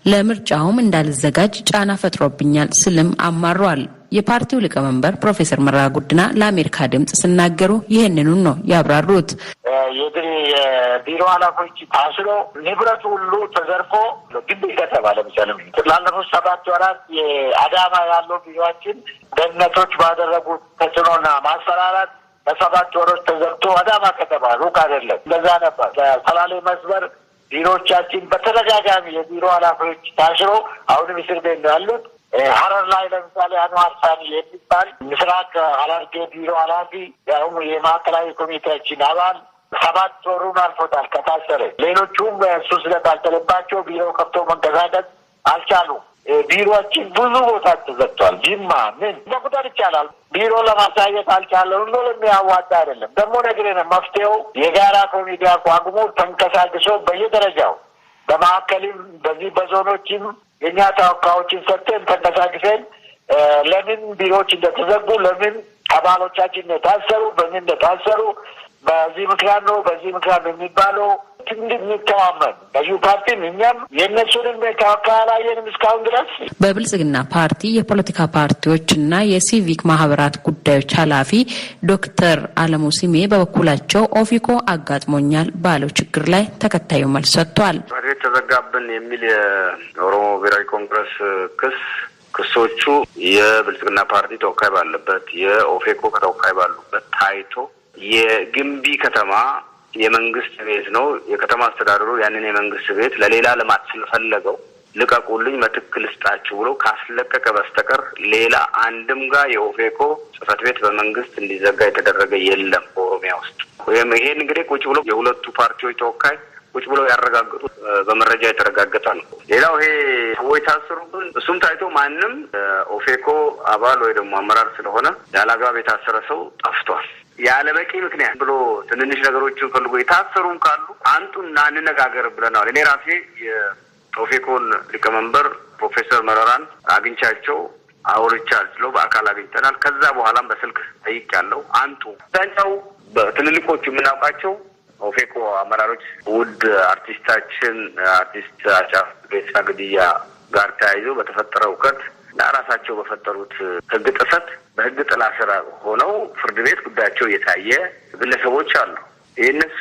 ለምርጫውም እንዳልዘጋጅ ጫና ፈጥሮብኛል ስልም አማሯል። የፓርቲው ሊቀመንበር ፕሮፌሰር መረራ ጉዲና ለአሜሪካ ድምጽ ሲናገሩ ይህንኑ ነው ያብራሩት። የድል የቢሮ ኃላፊዎች ታስሮ ንብረቱ ሁሉ ተዘርፎ ግቢ ከተማ ለምሳሌ ላለፉት 7 ወራት የአዳማ ያለው ቢሮችን ደህንነቶች ባደረጉት ተጽዕኖና ማስፈራራት በ7 ወሮች ተዘግቶ አዳማ ከተማ ሩቅ አይደለም እንደዛ ነበር። በሰላሌ መስመር ቢሮዎቻችን በተደጋጋሚ የቢሮ ኃላፊዎች ታስሮ አሁንም እስር ቤት ነው ያሉት። ሀረር ላይ ለምሳሌ አንዋር ሳኒ የሚባል ምስራቅ ሐረርጌ ቢሮ ኃላፊ ያው የማዕከላዊ ኮሚቴያችን አባል 7 ወሩን አልፎታል ከታሰረ። ሌሎቹም እሱ ስለታሰረባቸው ቢሮ ከፍቶ መንቀሳቀስ አልቻሉም። ቢሮችን ብዙ ቦታ ተዘግቷል። ጅማ ምን መቁጠር ይቻላል። ቢሮ ለማሳየት አልቻለም። ሁሉ የሚያዋጣ አይደለም። ደግሞ ነገር መፍትሄው የጋራ ኮሚቴ አቋቁሞ ተንቀሳቅሶ በየደረጃው በማዕከልም በዚህ በዞኖችም የኛ ተወካዮችን ሰጥተን ተንቀሳቅሰን ለምን ቢሮዎች እንደተዘጉ ለምን አባሎቻችን እንደታሰሩ በምን እንደታሰሩ በዚህ ምክንያት ነው በዚህ ምክንያት ነው የሚባለው እንድንተማመን በዚሁ ፓርቲም እኛም የእነሱንም ተወካይ አላየንም እስካሁን ድረስ። በብልጽግና ፓርቲ የፖለቲካ ፓርቲዎችና የሲቪክ ማህበራት ጉዳዮች ኃላፊ ዶክተር አለሙ ሲሜ በበኩላቸው ኦፊኮ አጋጥሞኛል ባለው ችግር ላይ ተከታዩ መልስ ሰጥቷል። መሬት ተዘጋብን የሚል የኦሮሞ ብሔራዊ ኮንግረስ ክሶቹ የብልጽግና ፓርቲ ተወካይ ባለበት የኦፌኮ ከተወካይ ባሉበት ታይቶ የግንቢ ከተማ የመንግስት ቤት ነው። የከተማ አስተዳደሩ ያንን የመንግስት ቤት ለሌላ ልማት ስለፈለገው ልቀቁልኝ መትክ ልስጣችሁ ብሎ ካስለቀቀ በስተቀር ሌላ አንድም ጋር የኦፌኮ ጽህፈት ቤት በመንግስት እንዲዘጋ የተደረገ የለም በኦሮሚያ ውስጥ። ይሄን እንግዲህ ቁጭ ብሎ የሁለቱ ፓርቲዎች ተወካይ ቁጭ ብሎ ያረጋግጡት በመረጃ የተረጋገጠ ነው። ሌላው ይሄ ሰዎች ታሰሩብን እሱም ታይቶ ማንም ኦፌኮ አባል ወይ ደግሞ አመራር ስለሆነ ያለአግባብ የታሰረ ሰው ጠፍቷል። ያለ በቂ ምክንያት ብሎ ትንንሽ ነገሮችን ፈልጎ የታሰሩም ካሉ አንጡና እንነጋገር ብለናል። እኔ ራሴ የኦፌኮን ሊቀመንበር ፕሮፌሰር መረራን አግኝቻቸው አውርቻለሁ። በአካል አግኝተናል። ከዛ በኋላም በስልክ ጠይቄያለሁ። አንጡ ዳንጫው በትልልቆቹ የምናውቃቸው ኦፌኮ አመራሮች ውድ አርቲስታችን አርቲስት ሃጫሉ ሁንዴሳ ግድያ ጋር ተያይዞ በተፈጠረው እውቀት ለራሳቸው በፈጠሩት ህግ ጥሰት በህግ ጥላ ስር ሆነው ፍርድ ቤት ጉዳያቸው የታየ ግለሰቦች አሉ። የእነሱ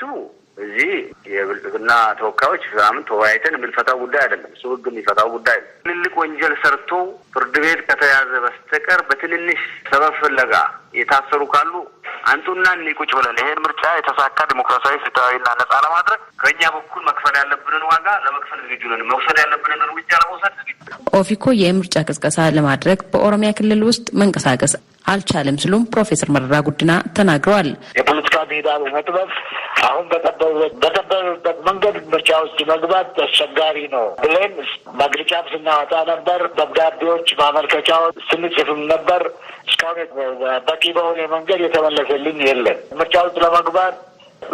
እዚህ የብልጽግና ተወካዮች ምናምን ተወያይተን የምንፈታው ጉዳይ አይደለም። እሱ ህግ የሚፈታው ጉዳይ ነው። ትልልቅ ወንጀል ሰርቶ ፍርድ ቤት ከተያዘ በስተቀር በትንንሽ ሰበብ ፍለጋ የታሰሩ ካሉ አንጡና ቁጭ ብለን ይሄን ምርጫ የተሳካ ዲሞክራሲያዊ ፍትሃዊና ነጻ ለማድረግ ከኛ በኩል መክፈል ያለብንን ዋጋ ለመክፈል ዝግጁ ነን። መውሰድ ያለብንን እርምጃ ለመውሰድ ዝግጁ ነን። ኦፊኮ የምርጫ ቅስቀሳ ለማድረግ በኦሮሚያ ክልል ውስጥ መንቀሳቀስ አልቻለም ሲሉም ፕሮፌሰር መረራ ጉዲና ተናግረዋል። የፖለቲካ ምህዳሩ መጥበብ አሁን በጠበበበት መንገድ ምርጫ ውስጥ መግባት አስቸጋሪ ነው ብለን መግለጫም ስናወጣ ነበር። ደብዳቤዎች ማመልከቻዎች ስንጽፍም ነበር። እስካሁን በቂ በሆነ መንገድ የተመለሰልን የለም። ምርጫ ውስጥ ለመግባት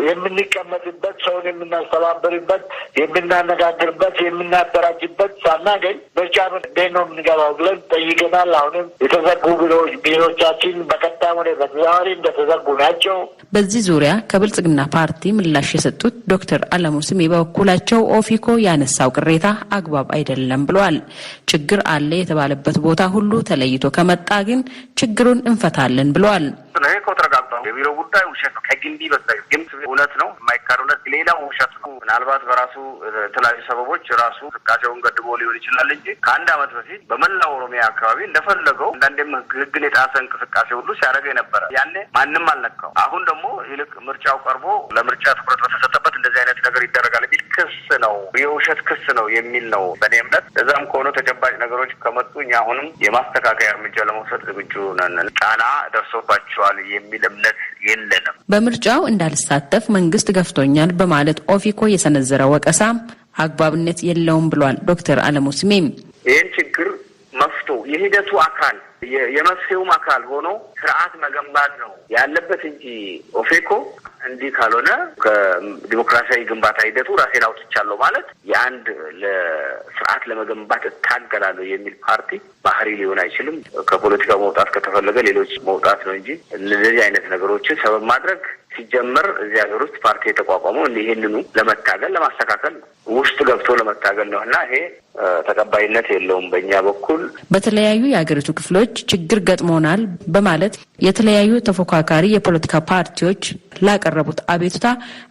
የምንቀመጥበት ሰውን የምናስተባበርበት የምናነጋግርበት የምናደራጅበት ሳናገኝ ምርጫ እንዴት ነው የምንገባው ብለን ጠይቀናል። አሁንም የተዘጉ ቢሮዎቻችን በቀጥታም ሆነ በተዘዋዋሪ እንደተዘጉ ናቸው። በዚህ ዙሪያ ከብልጽግና ፓርቲ ምላሽ የሰጡት ዶክተር አለሙ ስሜ በበኩላቸው ኦፊኮ ያነሳው ቅሬታ አግባብ አይደለም ብለዋል። ችግር አለ የተባለበት ቦታ ሁሉ ተለይቶ ከመጣ ግን ችግሩን እንፈታለን ብለዋል። የቢሮ ጉዳይ ውሸት ነው። ከግንቢ በስተቀር ግን እውነት ነው የማይካድ እውነት፣ ሌላው ውሸት ነው። ምናልባት በራሱ የተለያዩ ሰበቦች ራሱ እንቅስቃሴውን ገድቦ ሊሆን ይችላል እንጂ ከአንድ ዓመት በፊት በመላው ኦሮሚያ አካባቢ እንደፈለገው አንዳንዴም ህግን የጣሰ እንቅስቃሴ ሁሉ ሲያደርግ የነበረ ያኔ ማንም አልነካው። አሁን ደግሞ ይልቅ ምርጫው ቀርቦ ለምርጫ ትኩረት በተሰጠበት እንደዚህ አይነት ነገር ይደረጋል የሚል ክስ ነው፣ የውሸት ክስ ነው የሚል ነው በእኔ እምነት። እዛም ከሆነ ተጨባጭ ነገሮች ከመጡ እኛ አሁንም የማስተካከያ እርምጃ ለመውሰድ ዝግጁ ነን። ጫና ደርሶባቸዋል የሚል እምነት የለንም። በምርጫው እንዳልሳተፍ መንግስት ገፍቶኛል በማለት ኦፊኮ የሰነዘረው ወቀሳም አግባብነት የለውም ብሏል ዶክተር አለሙ ስሜም። ይህን ችግር መፍቶ የሂደቱ አካል የመፍትሄውም አካል ሆኖ ስርዓት መገንባት ነው ያለበት እንጂ ኦፌኮ እንዲህ ካልሆነ ከዲሞክራሲያዊ ግንባታ ሂደቱ ራሴን አውጥቻለሁ ማለት የአንድ ለስርዓት ለመገንባት እታገላለሁ የሚል ፓርቲ ባህሪ ሊሆን አይችልም። ከፖለቲካ መውጣት ከተፈለገ ሌሎች መውጣት ነው እንጂ እነዚህ አይነት ነገሮችን ሰበብ ማድረግ ሲጀመር እዚህ ሀገር ውስጥ ፓርቲ የተቋቋመው ይሄንኑ ለመታገል ለማስተካከል ነው፣ ውስጥ ገብቶ ለመታገል ነውና ይሄ ተቀባይነት የለውም በእኛ በኩል። በተለያዩ የሀገሪቱ ክፍሎች ችግር ገጥሞናል በማለት የተለያዩ ተፎካካሪ የፖለቲካ ፓርቲዎች ላቀረቡት አቤቱታ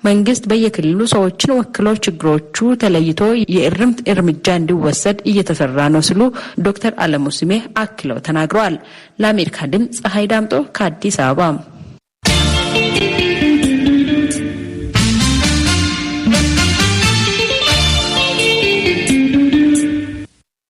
መንግስት በየክልሉ ሰዎችን ወክሎ ችግሮቹ ተለይቶ የእርምት እርምጃ እንዲወሰድ እየተሰራ ነው ሲሉ ዶክተር አለሙ ስሜ አክለው ተናግረዋል። ለአሜሪካ ድምፅ ፀሐይ ዳምጦ ከአዲስ አበባ።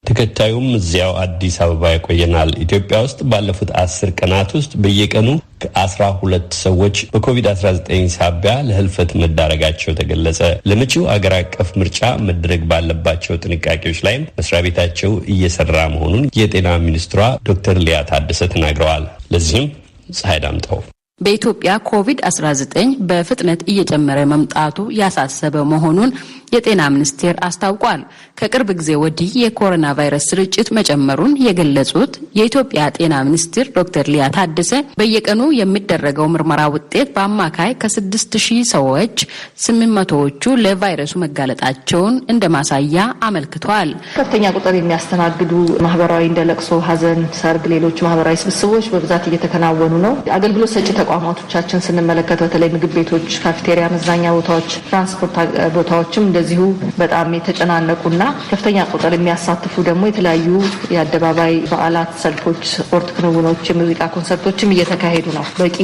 ተከታዩም እዚያው አዲስ አበባ ያቆየናል። ኢትዮጵያ ውስጥ ባለፉት 10 ቀናት ውስጥ በየቀኑ ከ12 ሰዎች በኮቪድ-19 ሳቢያ ለህልፈት መዳረጋቸው ተገለጸ። ለመጪው አገር አቀፍ ምርጫ መደረግ ባለባቸው ጥንቃቄዎች ላይም መስሪያ ቤታቸው እየሰራ መሆኑን የጤና ሚኒስትሯ ዶክተር ሊያ ታደሰ ተናግረዋል። ለዚህም ፀሐይ ዳምጠው በኢትዮጵያ ኮቪድ-19 በፍጥነት እየጨመረ መምጣቱ ያሳሰበ መሆኑን የጤና ሚኒስቴር አስታውቋል። ከቅርብ ጊዜ ወዲህ የኮሮና ቫይረስ ስርጭት መጨመሩን የገለጹት የኢትዮጵያ ጤና ሚኒስትር ዶክተር ሊያ ታደሰ በየቀኑ የሚደረገው ምርመራ ውጤት በአማካይ ከ6000 ሰዎች 800ዎቹ ለቫይረሱ መጋለጣቸውን እንደማሳያ አመልክተዋል። ከፍተኛ ቁጥር የሚያስተናግዱ ማህበራዊ እንደ ለቅሶ፣ ሀዘን፣ ሰርግ፣ ሌሎች ማህበራዊ ስብስቦች በብዛት እየተከናወኑ ነው። አገልግሎት ሰጪ ተቋማቶቻችን ስንመለከት በተለይ ምግብ ቤቶች፣ ካፌቴሪያ፣ መዝናኛ ቦታዎች፣ ትራንስፖርት ቦታዎችም እንደዚሁ በጣም የተጨናነቁና ከፍተኛ ቁጥር የሚያሳትፉ ደግሞ የተለያዩ የአደባባይ በዓላት፣ ሰልፎች፣ ስፖርት ክንውኖች፣ የሙዚቃ ኮንሰርቶችም እየተካሄዱ ነው። በቂ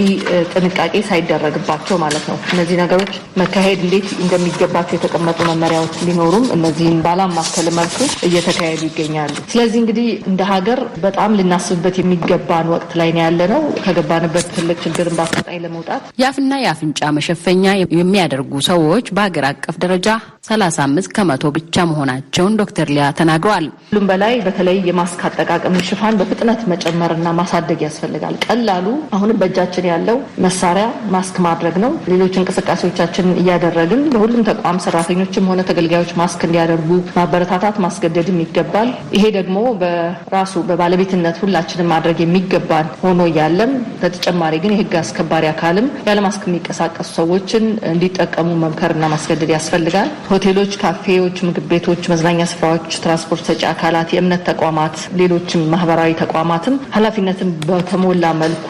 ጥንቃቄ ሳይደረግባቸው ማለት ነው። እነዚህ ነገሮች መካሄድ እንዴት እንደሚገባቸው የተቀመጡ መመሪያዎች ሊኖሩም እነዚህን ባላማከለ መልኩ እየተካሄዱ ይገኛሉ። ስለዚህ እንግዲህ እንደ ሀገር በጣም ልናስብበት የሚገባን ወቅት ላይ ነው ያለነው። ከገባንበት ትልቅ ችግርን በአፋጣኝ ለመውጣት የአፍና የአፍንጫ መሸፈኛ የሚያደርጉ ሰዎች በሀገር አቀፍ ደረጃ 35 ከመቶ ብቻ መሆናቸውን ዶክተር ሊያ ተናግረዋል። ሁሉም በላይ በተለይ የማስክ አጠቃቀም ሽፋን በፍጥነት መጨመርና ማሳደግ ያስፈልጋል። ቀላሉ አሁንም በእጃችን ያለው መሳሪያ ማስክ ማድረግ ነው። ሌሎች እንቅስቃሴዎቻችንን እያደረግን ለሁሉም ተቋም ሰራተኞችም ሆነ ተገልጋዮች ማስክ እንዲያደርጉ ማበረታታት ማስገደድም ይገባል። ይሄ ደግሞ በራሱ በባለቤትነት ሁላችንም ማድረግ የሚገባን ሆኖ ያለም በተጨማሪ ግን የህግ አስከባሪ አካልም ያለ ማስክ የሚንቀሳቀሱ ሰዎችን እንዲጠቀሙ መምከርና ማስገደድ ያስፈልጋል። ሆቴሎች፣ ካፌዎች፣ ምግብ ቤቶች፣ መዝናኛ ስፍራዎች፣ ትራንስፖርት ሰጪ አካላት፣ የእምነት ተቋማት፣ ሌሎችም ማህበራዊ ተቋማትም ኃላፊነትን በተሞላ መልኩ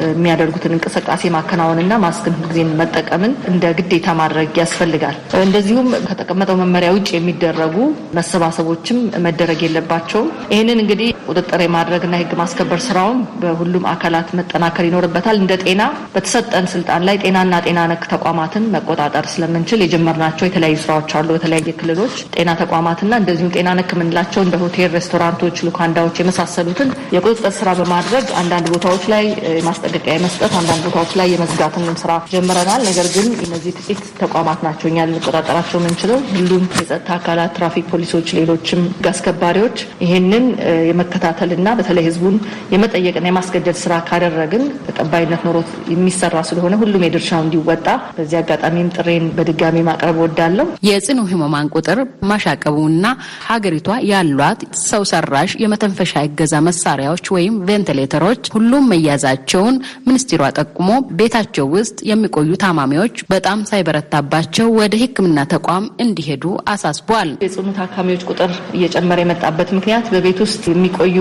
የሚያደርጉትን እንቅስቃሴ ማከናወንና ማስክን ጊዜን መጠቀምን እንደ ግዴታ ማድረግ ያስፈልጋል። እንደዚሁም ከተቀመጠው መመሪያ ውጭ የሚደረጉ መሰባሰቦችም መደረግ የለባቸውም። ይህንን እንግዲህ ቁጥጥር የማድረግና የህግ ማስከበር ስራውን በሁሉም አካላት መጠናከር ይኖርበታል። እንደ ጤና በተሰጠን ስልጣን ላይ ጤናና ጤና ነክ ተቋማትን መቆጣጠር ስለምንችል የጀመርናቸው የተለያዩ ስራዎች አሉ። በተለያየ ክልሎች ጤና ተቋማትና እንደዚሁም ጤና ነክ የምንላቸው እንደ ሆቴል፣ ሬስቶራንቶች፣ ሉካንዳዎች የመሳሰሉትን የቁጥጥር ስራ በማድረግ አንዳንድ ቦታዎች ላይ ማስጠንቀቂያ የመስጠት አንዳንድ ቦታዎች ላይ የመዝጋትንም ስራ ጀምረናል። ነገር ግን እነዚህ ጥቂት ተቋማት ናቸው እኛ ልንቆጣጠራቸው የምንችለው። ሁሉም የጸጥታ አካላት፣ ትራፊክ ፖሊሶች፣ ሌሎችም ህግ አስከባሪዎች ይሄንን የመከታተልና በተለይ ህዝቡን የመጠየቅና የማስገደድ ስራ ካደረግን ተቀባይነት ኖሮት የሚሰራ ስለሆነ ሁሉም የድርሻው እንዲወጣ በዚህ አጋጣሚም ጥሬን በድጋሚ ማቅረብ ወዳለው። የጽኑ ህሙማን ቁጥር ማሻቀቡና ሀገሪቷ ያሏት ሰው ሰራሽ የመተንፈሻ እገዛ መሳሪያዎች ወይም ቬንቲሌተሮች ሁሉም መያዛቸውን ሚኒስትሯ ጠቁሞ ቤታቸው ውስጥ የሚቆዩ ታማሚዎች በጣም ሳይበረታባቸው ወደ ሕክምና ተቋም እንዲሄዱ አሳስቧል። የጽኑ ታካሚዎች ቁጥር እየጨመረ የመጣበት ምክንያት በቤት ውስጥ የሚቆዩ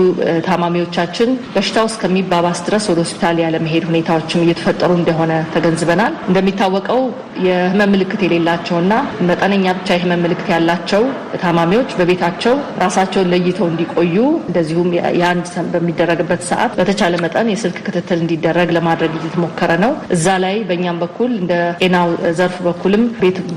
ታማሚዎቻችን በሽታው እስከሚባባስ ድረስ ወደ ሆስፒታል ያለመሄድ ሁኔታዎችም እየተፈጠሩ እንደሆነ ተገንዝበናል። እንደሚታወቀው የህመም ምልክት የሌላቸውና መጠነኛ ብቻ የህመም ምልክት ያላቸው ታማሚዎች በቤታቸው ራሳቸውን ለይተው እንዲቆዩ እንደዚሁም ያን በሚደረግበት ሰዓት በተቻለ መጠን የስልክ ክትትል እንዲደረግ ለማድረግ እየተሞከረ ነው። እዛ ላይ በእኛም በኩል እንደ ጤናው ዘርፍ በኩልም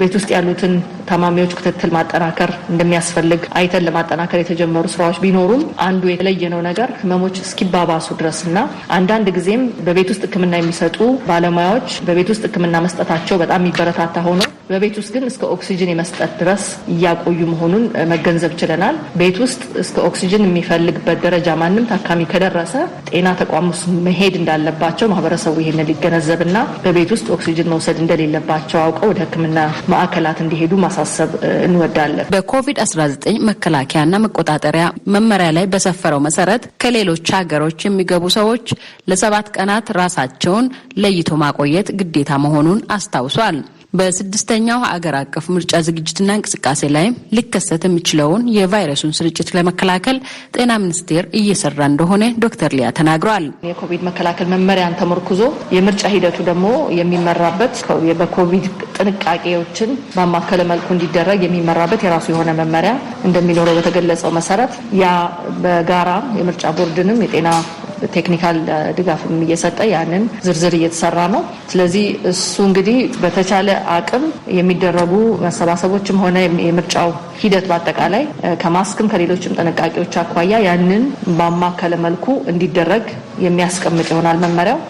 ቤት ውስጥ ያሉትን ታማሚዎች ክትትል ማጠናከር እንደሚያስፈልግ አይተን ለማጠናከር የተጀመሩ ስራዎች ቢኖሩም አንዱ የተለየነው ነገር ህመሞች እስኪባባሱ ድረስና አንዳንድ ጊዜም በቤት ውስጥ ሕክምና የሚሰጡ ባለሙያዎች በቤት ውስጥ ሕክምና መስጠታቸው በጣም የሚበረታታ ሆኖ በቤት ውስጥ ግን እስከ ኦክሲጅን የመስጠት ድረስ እያቆዩ መሆኑን መገንዘብ ችለናል። ቤት ውስጥ እስከ ኦክሲጅን የሚፈልግበት ደረጃ ማንም ታካሚ ከደረሰ ጤና ተቋም ውስጥ መሄድ እንዳለባቸው ማህበረሰቡ ይሄንን ሊገነዘብና በቤት ውስጥ ኦክሲጅን መውሰድ እንደሌለባቸው አውቀው ወደ ሕክምና ማዕከላት እንዲሄዱ ማሳሰብ እንወዳለን። በኮቪድ-19 መከላከያና መቆጣጠሪያ መመሪያ ላይ በሰፈረው መሰረት ከሌሎች ሀገሮች የሚገቡ ሰዎች ለ7 ቀናት ራሳቸውን ለይቶ ማቆየት ግዴታ መሆኑን አስታውሷል። በስድስተኛው አገር አቀፍ ምርጫ ዝግጅትና እንቅስቃሴ ላይ ሊከሰት የሚችለውን የቫይረሱን ስርጭት ለመከላከል ጤና ሚኒስቴር እየሰራ እንደሆነ ዶክተር ሊያ ተናግረዋል። የኮቪድ መከላከል መመሪያን ተመርኩዞ የምርጫ ሂደቱ ደግሞ የሚመራበት በኮቪድ ጥንቃቄዎችን ባማከለ መልኩ እንዲደረግ የሚመራበት የራሱ የሆነ መመሪያ እንደሚኖረው በተገለጸው መሰረት ያ በጋራ የምርጫ ቦርድንም የጤና ቴክኒካል ድጋፍም እየሰጠ ያንን ዝርዝር እየተሰራ ነው። ስለዚህ እሱ እንግዲህ በተቻለ አቅም የሚደረጉ መሰባሰቦችም ሆነ የምርጫው ሂደት በአጠቃላይ ከማስክም ከሌሎችም ጥንቃቄዎች አኳያ ያንን ባማከለ መልኩ እንዲደረግ የሚያስቀምጥ ይሆናል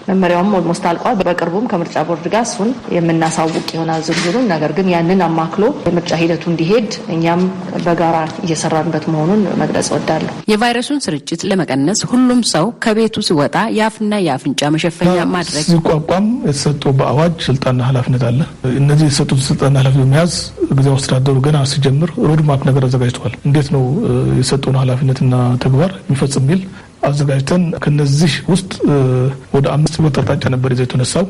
መመሪያውም ኦልሞስት አልቋል። በቅርቡም ከምርጫ ቦርድ ጋር እሱን የምናሳውቅ ይሆናል ዝርዝሩን። ነገር ግን ያንን አማክሎ የምርጫ ሂደቱ እንዲሄድ እኛም በጋራ እየሰራንበት መሆኑን መግለጽ እወዳለሁ። የቫይረሱን ስርጭት ለመቀነስ ሁሉም ሰው ከቤቱ ሲወጣ የአፍና የአፍንጫ መሸፈኛ ማድረግ ሲቋቋም የተሰጠው በአዋጅ ስልጣንና ኃላፊነት አለ። እነዚህ የተሰጡት ስልጣንና ኃላፊነት በመያዝ ጊዜያዊ አስተዳደሩ ገና ሲጀምር ሮድማፕ ነገር አዘጋጅተዋል። እንዴት ነው የሰጠውን ኃላፊነትና ተግባር የሚፈጽም የሚል አዘጋጅተን ከነዚህ ውስጥ ወደ 5 አቅጣጫ ነበር ይዘው የተነሳው።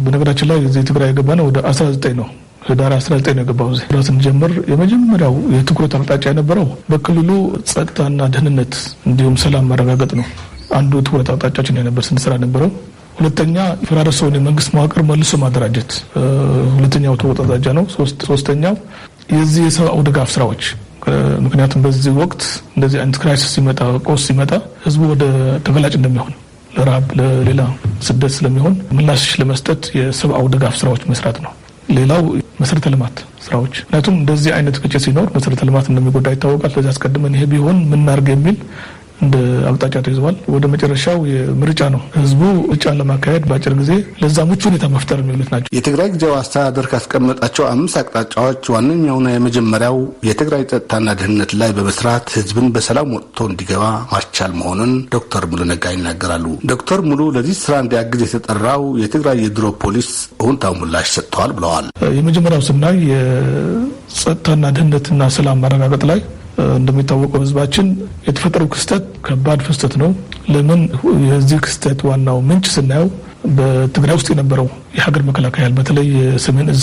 በነገራችን ላይ እዚህ ትግራይ የገባነው ወደ 19 ነው። ህዳር 19 ነው የገባው። እዚህ ስንጀምር የመጀመሪያው የትኩረት አቅጣጫ የነበረው በክልሉ ጸጥታና ደህንነት እንዲሁም ሰላም ማረጋገጥ ነው። አንዱ ትኩረት አቅጣጫችን የነበር ስንሰራ ነበረው። ሁለተኛ የፈራረሰውን የመንግስት መዋቅር መልሶ ማደራጀት ሁለተኛው ትኩረት አቅጣጫ ነው። ሶስተኛው የዚህ የሰብአዊ ድጋፍ ስራዎች፣ ምክንያቱም በዚህ ወቅት እንደዚህ አይነት ክራይሲስ ሲመጣ ቀውስ ሲመጣ ህዝቡ ወደ ተገላጭ እንደሚሆን ለራብ ለሌላ ስደት ስለሚሆን ምላሽ ለመስጠት የሰብአዊ ድጋፍ ስራዎች መስራት ነው። ሌላው መሰረተ ልማት ስራዎች፣ ምክንያቱም እንደዚህ አይነት ግጭት ሲኖር መሰረተ ልማት እንደሚጎዳ ይታወቃል። ስለዚህ አስቀድመን ይሄ ቢሆን ምን እናድርግ የሚል እንደ አቅጣጫ ተይዟል። ወደ መጨረሻው የምርጫ ነው። ህዝቡ ምርጫን ለማካሄድ በአጭር ጊዜ ለዛ ምቹ ሁኔታ መፍጠር የሚሉት ናቸው። የትግራይ ጊዜያዊ አስተዳደር ካስቀመጣቸው 5 አቅጣጫዎች ዋነኛውና የመጀመሪያው የትግራይ ጸጥታና ደህንነት ላይ በመስራት ህዝብን በሰላም ወጥቶ እንዲገባ ማስቻል መሆኑን ዶክተር ሙሉ ነጋ ይናገራሉ። ዶክተር ሙሉ ለዚህ ስራ እንዲያግዝ የተጠራው የትግራይ የድሮ ፖሊስ አዎንታዊ ምላሽ ሰጥተዋል ብለዋል። የመጀመሪያው ስናይ የጸጥታና ደህንነትና ሰላም ማረጋገጥ ላይ እንደሚታወቀው ህዝባችን የተፈጠረው ክስተት ከባድ ክስተት ነው። ለምን የዚህ ክስተት ዋናው ምንጭ ስናየው በትግራይ ውስጥ የነበረው የሀገር መከላከያ ኃይል በተለይ የሰሜን እዝ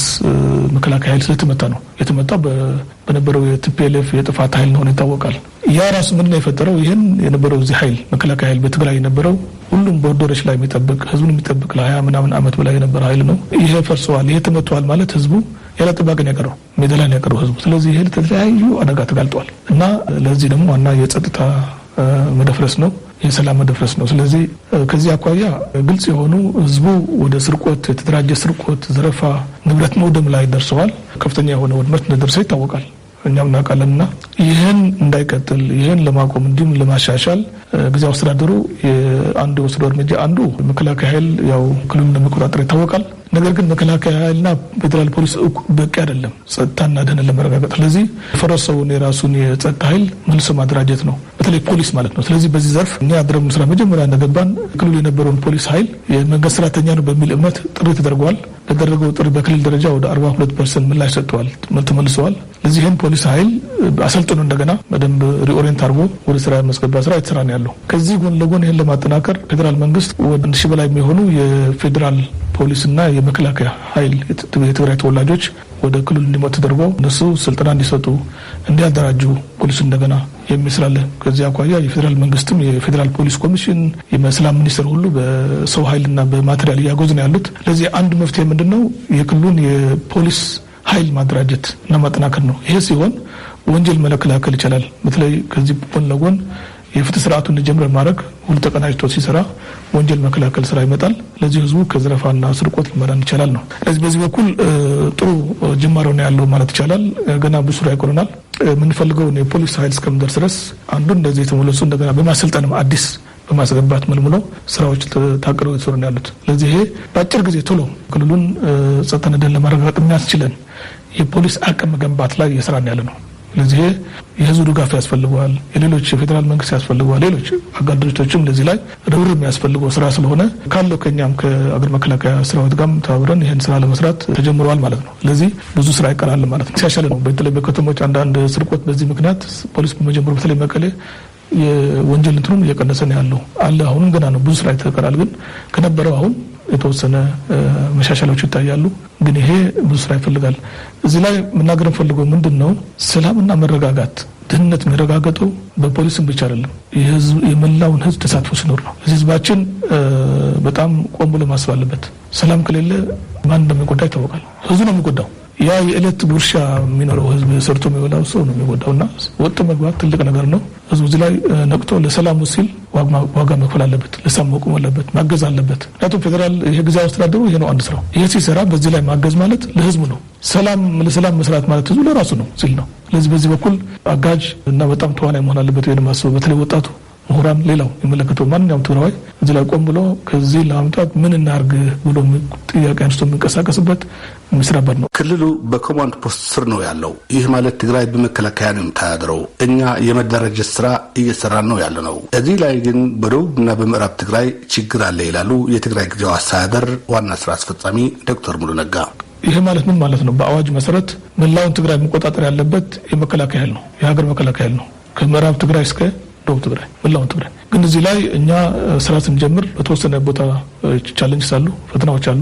መከላከያ ኃይል ስለተመታ ነው። የተመታው በነበረው የቲፒኤልኤፍ የጥፋት ኃይል ነው ይታወቃል። ያ ራሱ ምን ነው የፈጠረው? ይህን የነበረው እዚህ ኃይል መከላከያ ኃይል በትግራይ የነበረው ሁሉም ቦርደሮች ላይ የሚጠብቅ ህዝቡን የሚጠብቅ ለ20 ምናምን ዓመት በላይ የነበረ ኃይል ነው። ይሄ ፈርሰዋል። ይሄ ተመቷል ማለት ህዝቡ ያለ ጥባቅን ያቀረው ሜዳ ላይ ያቀረው ህዝቡ። ስለዚህ ይሄ ለተለያዩ አደጋ ተጋልጧል እና ለዚህ ደግሞ ዋና የጸጥታ መደፍረስ ነው፣ የሰላም መደፍረስ ነው። ስለዚህ ከዚህ አኳያ ግልጽ የሆኑ ህዝቡ ወደ ስርቆት፣ የተደራጀ ስርቆት፣ ዘረፋ፣ ንብረት መውደም ላይ ደርሰዋል። ከፍተኛ የሆነ ውድመት እንደደረሰ ይታወቃል። እኛም እናውቃለንና ይህን እንዳይቀጥል ይህን ለማቆም እንዲሁም ለማሻሻል ጊዜያዊ አስተዳደሩ አንዱ የወሰደው እርምጃ አንዱ መከላከያ ኃይል ያው ክልሉን እንደሚቆጣጠር ይታወቃል። ነገር ግን መከላከያ ኃይልና ፌዴራል ፖሊስ በቂ አይደለም ጸጥታና ደህንነት ለመረጋገጥ። ስለዚህ የፈረሰውን የራሱን የጸጥታ ኃይል መልሶ ማደራጀት ነው፣ በተለይ ፖሊስ ማለት ነው። ስለዚህ በዚህ ዘርፍ እኛ ያደረግነው ስራ መጀመሪያ እንደገባን ክልሉ የነበረውን ፖሊስ ኃይል የመንግስት ሰራተኛ ነው በሚል እምነት ጥሪ ተደርጓል። በተደረገው ጥሪ በክልል ደረጃ ወደ 42% ምላሽ ሰጥተዋል፣ ተመልሰዋል። ለዚህ ይህን ፖሊስ ኃይል አሰልጥኖ እንደገና በደንብ ሪኦሪየንት አድርጎ ወደ ስራ የማስገባ ስራ የተሰራ ነው ያለው። ከዚህ ጎን ለጎን ይህን ለማጠናከር ፌዴራል መንግስት ወደ 1000 በላይ የሚሆኑ የፌዴራል ፖሊስና የመከላከያ ኃይል የትግራይ ተወላጆች ወደ ክልል እንዲመጡ ተደርጎ እነሱ ስልጠና እንዲሰጡ እንዲያደራጁ ፖሊስ እንደገና የሚስላለ። ከዚህ አኳያ የፌዴራል መንግስትም የፌዴራል ፖሊስ ኮሚሽን የሰላም ሚኒስቴር ሁሉ በሰው ኃይልና በማቴሪያል እያገዙ ነው ያሉት። ለዚህ አንዱ መፍትሄ ምንድነው? የክልሉን የፖሊስ ኃይል ማደራጀት እና ማጠናከር ነው። ይሄ ሲሆን ወንጀል መከላከል ይቻላል። በተለይ ከዚህ ጎን ለጎን የፍትህ ስርዓቱን እንዲጀምር ማድረግ ሁሉ ተቀናጅቶ ሲሰራ ወንጀል መከላከል ስራ ይመጣል። ለዚህ ህዝቡ ከዘረፋና ስርቆት ሊመዳን ይቻላል ነው። ስለዚህ በዚህ በኩል ጥሩ ጅማሮ ነው ያለው ማለት ይቻላል። ገና ብዙ ስራ ይቆረናል። የምንፈልገውን የፖሊስ ኃይል እስከምንደርስ ድረስ አንዱ እንደዚህ የተመለሱ እንደገና በማሰልጠንም አዲስ በማስገባት መልምሎ ስራዎች ታቅደው እየተሰሩ ነው ያሉት። ስለዚህ ይሄ በአጭር ጊዜ ቶሎ ክልሉን ጸጥታና ደህንነት ለማረጋገጥ የሚያስችለን የፖሊስ አቅም መገንባት ላይ እየሰራን ያለ ነው። ስለዚህ የህዝቡ ድጋፍ ያስፈልገዋል፣ የሌሎች የፌዴራል መንግስት ያስፈልገዋል፣ ሌሎች አጋር ድርጅቶችም ለዚህ ላይ ርብርብ የሚያስፈልገው ስራ ስለሆነ ካለው ከኛም ከአገር መከላከያ ሰራዊት ጋርም ተባብረን ይህን ስራ ለመስራት ተጀምረዋል ማለት ነው። ስለዚህ ብዙ ስራ ይቀራል ማለት ነው። ሲያሻለ ነው። በተለይ በከተሞች አንዳንድ ስርቆት በዚህ ምክንያት ፖሊስ በመጀመሩ በተለይ መቀሌ የወንጀል እንትኑም እየቀነሰ ነው ያለው አለ። አሁንም ገና ነው፣ ብዙ ስራ ይተቀራል። ግን ከነበረው አሁን የተወሰነ መሻሻሎች ይታያሉ። ግን ይሄ ብዙ ስራ ይፈልጋል። እዚህ ላይ መናገር ፈልገው ምንድነው ሰላምና መረጋጋት ደህንነት የሚረጋገጠው በፖሊስም ብቻ አይደለም፣ የመላውን ህዝብ ተሳትፎ ሲኖር ነው። ህዝባችን በጣም ቆም ብሎ ማሰብ አለበት። ሰላም ከሌለ ማን እንደሚጎዳ ይታወቃል። ህዝቡ ነው የሚጎዳው። ያ የዕለት ጉርሻ የሚኖረው ህዝብ ሰርቶ የሚበላው ሰው ነው የሚጎዳውና ወጥ መግባት ትልቅ ነገር ነው። ህዝቡ እዚህ ላይ ነቅቶ ለሰላሙ ሲል ዋጋ መክፈል አለበት፣ ለሰላም መቆም አለበት፣ ማገዝ አለበት። ምክንያቱም ፌዴራል ይሄ ጊዜያዊ አስተዳደሩ ይሄ ነው አንድ ስራው። ይሄ ሲሰራ በዚህ ላይ ማገዝ ማለት ለህዝቡ ነው። ለሰላም መስራት ማለት ህዝቡ ለራሱ ነው ሲል ነው። ስለዚህ በዚህ በኩል አጋጅ እና በጣም ተዋናይ መሆን አለበት። ወይ ማስበው በተለይ ወጣቱ ምሁራን፣ ሌላው የሚመለከተው ማንኛውም ትግራዋይ እዚህ ላይ ቆም ብሎ ከዚህ ለማምጣት ምን እናርግ ብሎ ጥያቄ አንስቶ የሚንቀሳቀስበት የሚሰራበት ነው። ክልሉ በኮማንድ ፖስት ስር ነው ያለው። ይህ ማለት ትግራይ በመከላከያ ነው የምታያድረው። እኛ የመደራጀት ስራ እየሰራን ነው ያለ ነው። እዚህ ላይ ግን በደቡብና በምዕራብ ትግራይ ችግር አለ ይላሉ የትግራይ ጊዜያዊ አስተዳደር ዋና ስራ አስፈጻሚ ዶክተር ሙሉ ነጋ። ይሄ ማለት ምን ማለት ነው? በአዋጅ መሰረት መላውን ትግራይ መቆጣጠር ያለበት የመከላከያ ኃይል ነው፣ የሀገር መከላከያ ኃይል ነው። ከምዕራብ ትግራይ እስከ ደቡብ ትግራይ መላውን ትግራይ። ግን እዚህ ላይ እኛ ስራ ስንጀምር በተወሰነ ቦታ ቻሌንጅስ አሉ፣ ፈተናዎች አሉ።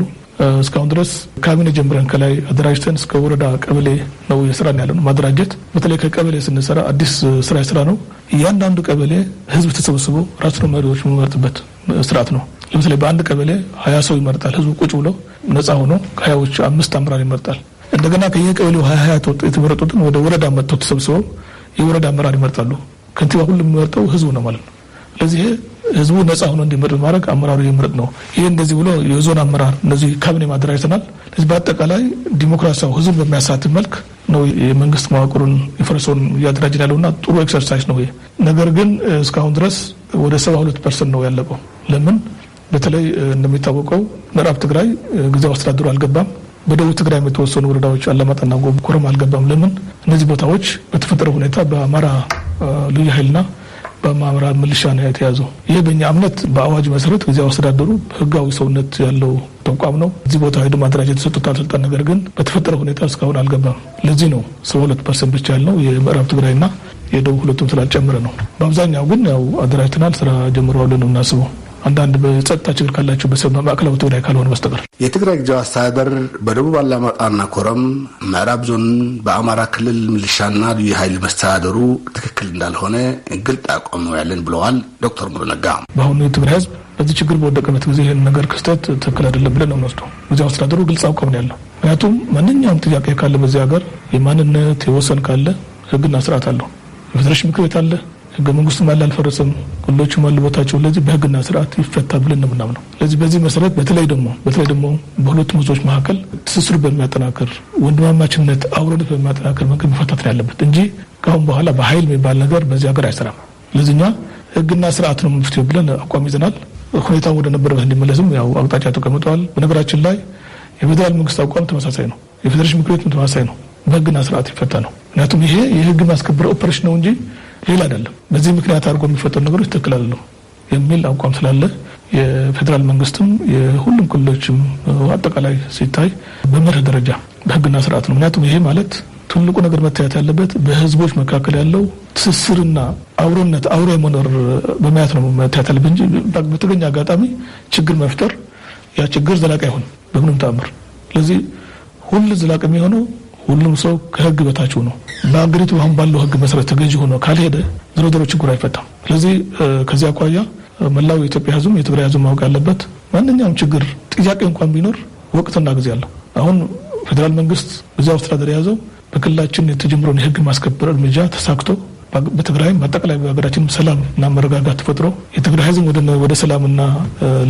እስካሁን ድረስ ካቢኔ ጀምረን ከላይ አደራጅተን እስከ ወረዳ ቀበሌ ነው የስራን ያለ ነው ማደራጀት። በተለይ ከቀበሌ ስንሰራ አዲስ ስራ የስራ ነው። እያንዳንዱ ቀበሌ ህዝብ ተሰብስቦ ራሱን መሪዎች የሚመርጥበት ስርዓት ነው። ለምሳሌ በአንድ ቀበሌ 20 ሰው ይመርጣል። ህዝቡ ቁጭ ብሎ ነፃ ሆኖ ከ20ዎቹ 5 አመራር ይመርጣል። እንደገና ከየቀበሌው 20 የተመረጡትን ወደ ወረዳ መጥተው ተሰብስበው የወረዳ አመራር ይመርጣሉ። ከንቲባ ሁሉ የሚመርጠው ህዝቡ ነው ማለት ነው። ስለዚህ ህዝቡ ነፃ ሆኖ እንዲመርጥ ማድረግ አመራሩ ይመርጥ ነው። ይሄ እንደዚህ ብሎ የዞን አመራር እነዚህ ካቢኔ ማደራጀተናል። ስለዚህ በአጠቃላይ ዲሞክራሲያዊ ህዝብ በሚያሳትፍ መልክ ነው የመንግስት መዋቅሩን የፈረሰውን እያደራጀን ያለውና ጥሩ ኤክሰርሳይዝ ነው። ነገር ግን እስካሁን ድረስ ወደ 72% ነው ያለቀው። ለምን? በተለይ እንደሚታወቀው ምዕራብ ትግራይ ጊዜያዊ አስተዳደሩ አልገባም። በደቡብ ትግራይ የተወሰኑ ወረዳዎች አላማጣና ኮረም አልገባም። ለምን? እነዚህ ቦታዎች በተፈጠረ ሁኔታ በአማራ ልዩ ኃይልና በአማራ ሚሊሻ ነው የተያዘው። ይሄ በእኛ እምነት በአዋጅ መሰረት ጊዜያዊ አስተዳደሩ ህጋዊ ሰውነት ያለው ተቋም ነው። እዚህ ቦታ ሄዶ ማደራጀት ተሰጥቶታል ስልጣን። ነገር ግን በተፈጠረ ሁኔታ እስካሁን አልገባም። ለዚህ ነው 72% ብቻ ያለው የምዕራብ ትግራይና የደቡብ ሁለቱም ስላልጨመረ ነው። በአብዛኛው ግን ያው አደራጅተናል፣ ስራ ጀምረዋል ነው የምናስበው። አንዳንድ በጸጥታ ችግር ካላቸው በማዕከላዊ ትግራይ ካልሆነ በስተቀር የትግራይ ጊዜያዊ አስተዳደር በደቡብ አላማጣና ኮረም፣ ምዕራብ ዞን በአማራ ክልል ሚሊሻና ልዩ ኃይል መስተዳደሩ ትክክል እንዳልሆነ ግልጽ አቋም ነው ያለን ብለዋል ዶክተር ሙሉ ነጋ። በአሁኑ የትግራይ ህዝብ በዚህ ችግር በወደቀበት ጊዜ ይህን ነገር ክስተት ትክክል አይደለም ብለን ነው የምንወስደው። ጊዜያዊ አስተዳደሩ ግልጽ አቋም ነው ያለው። ምክንያቱም ማንኛውም ጥያቄ ካለ በዚህ ሀገር የማንነት የወሰን ካለ ህግና ስርዓት አለው። የፌዴሬሽን ምክር ቤት አለ፣ ህገ መንግስቱም አለ፣ አልፈረሰም፣ ሁሎችም አሉ ቦታቸው። ለዚህ በህግና ስርዓት ይፈታ ብለን ነው የምናምነው። ለዚህ በዚህ መሰረት በተለይ ደግሞ በሁለቱም ህዝቦች መካከል ትስስር በሚያጠናክር ወንድማማችነት፣ አብሮነት በሚያጠናክር መንገድ መፈታት ነው ያለበት እንጂ ካሁን በኋላ በኃይል የሚባል ነገር በዚህ ሀገር አይሰራም። ለዚህኛ ህግና ስርዓት ነው መፍትሄው ብለን አቋም ይዘናል። ሁኔታው ወደ ነበረበት እንዲመለስም ያው አቅጣጫ ተቀምጠዋል። በነገራችን ላይ የፌዴራል መንግስት አቋም ተመሳሳይ ነው፣ የፌዴሬሽን ምክር ቤት ተመሳሳይ ነው። በህግና ስርዓት ይፈታ ነው። ምክንያቱም ይሄ የህግ ማስከበር ኦፕሬሽን ነው እንጂ ሌላ አይደለም። በዚህ ምክንያት አድርጎ የሚፈጠሩ ነገሮች ትክክል አይደለም የሚል አቋም ስላለ የፌዴራል መንግስትም የሁሉም ክልሎችም አጠቃላይ ሲታይ በመርህ ደረጃ በህግና ስርዓት ነው። ምክንያቱም ይሄ ማለት ትልቁ ነገር መታየት ያለበት በህዝቦች መካከል ያለው ትስስርና አብሮነት አብሮ የመኖር በማየት ነው መታየት ያለበት እንጂ በተገኘ አጋጣሚ ችግር መፍጠር ያ ችግር ዘላቂ አይሆንም በምንም ተአምር። ስለዚህ ሁሉ ዘላቂ የሚሆነው ሁሉም ሰው ከህግ በታች ሆኖ በአገሪቱ አሁን ባለው ህግ መሰረት ተገዢ ሆኖ ካልሄደ ዞሮ ችግሩ አይፈታም። ስለዚህ ከዚህ አኳያ መላው የኢትዮጵያ ህዝብ የትግራይ ህዝብ ማወቅ ያለበት ማንኛውም ችግር ጥያቄ እንኳን ቢኖር ወቅትና ጊዜ አለው። አሁን ፌዴራል መንግስት ጊዜያዊ አስተዳደር የያዘው በክልላችን የተጀመረውን የህግ ማስከበር እርምጃ ተሳክቶ በትግራይም በአጠቃላይ በሀገራችን ሰላምና መረጋጋት ተፈጥሮ የትግራይ ህዝብ ወደ ሰላምና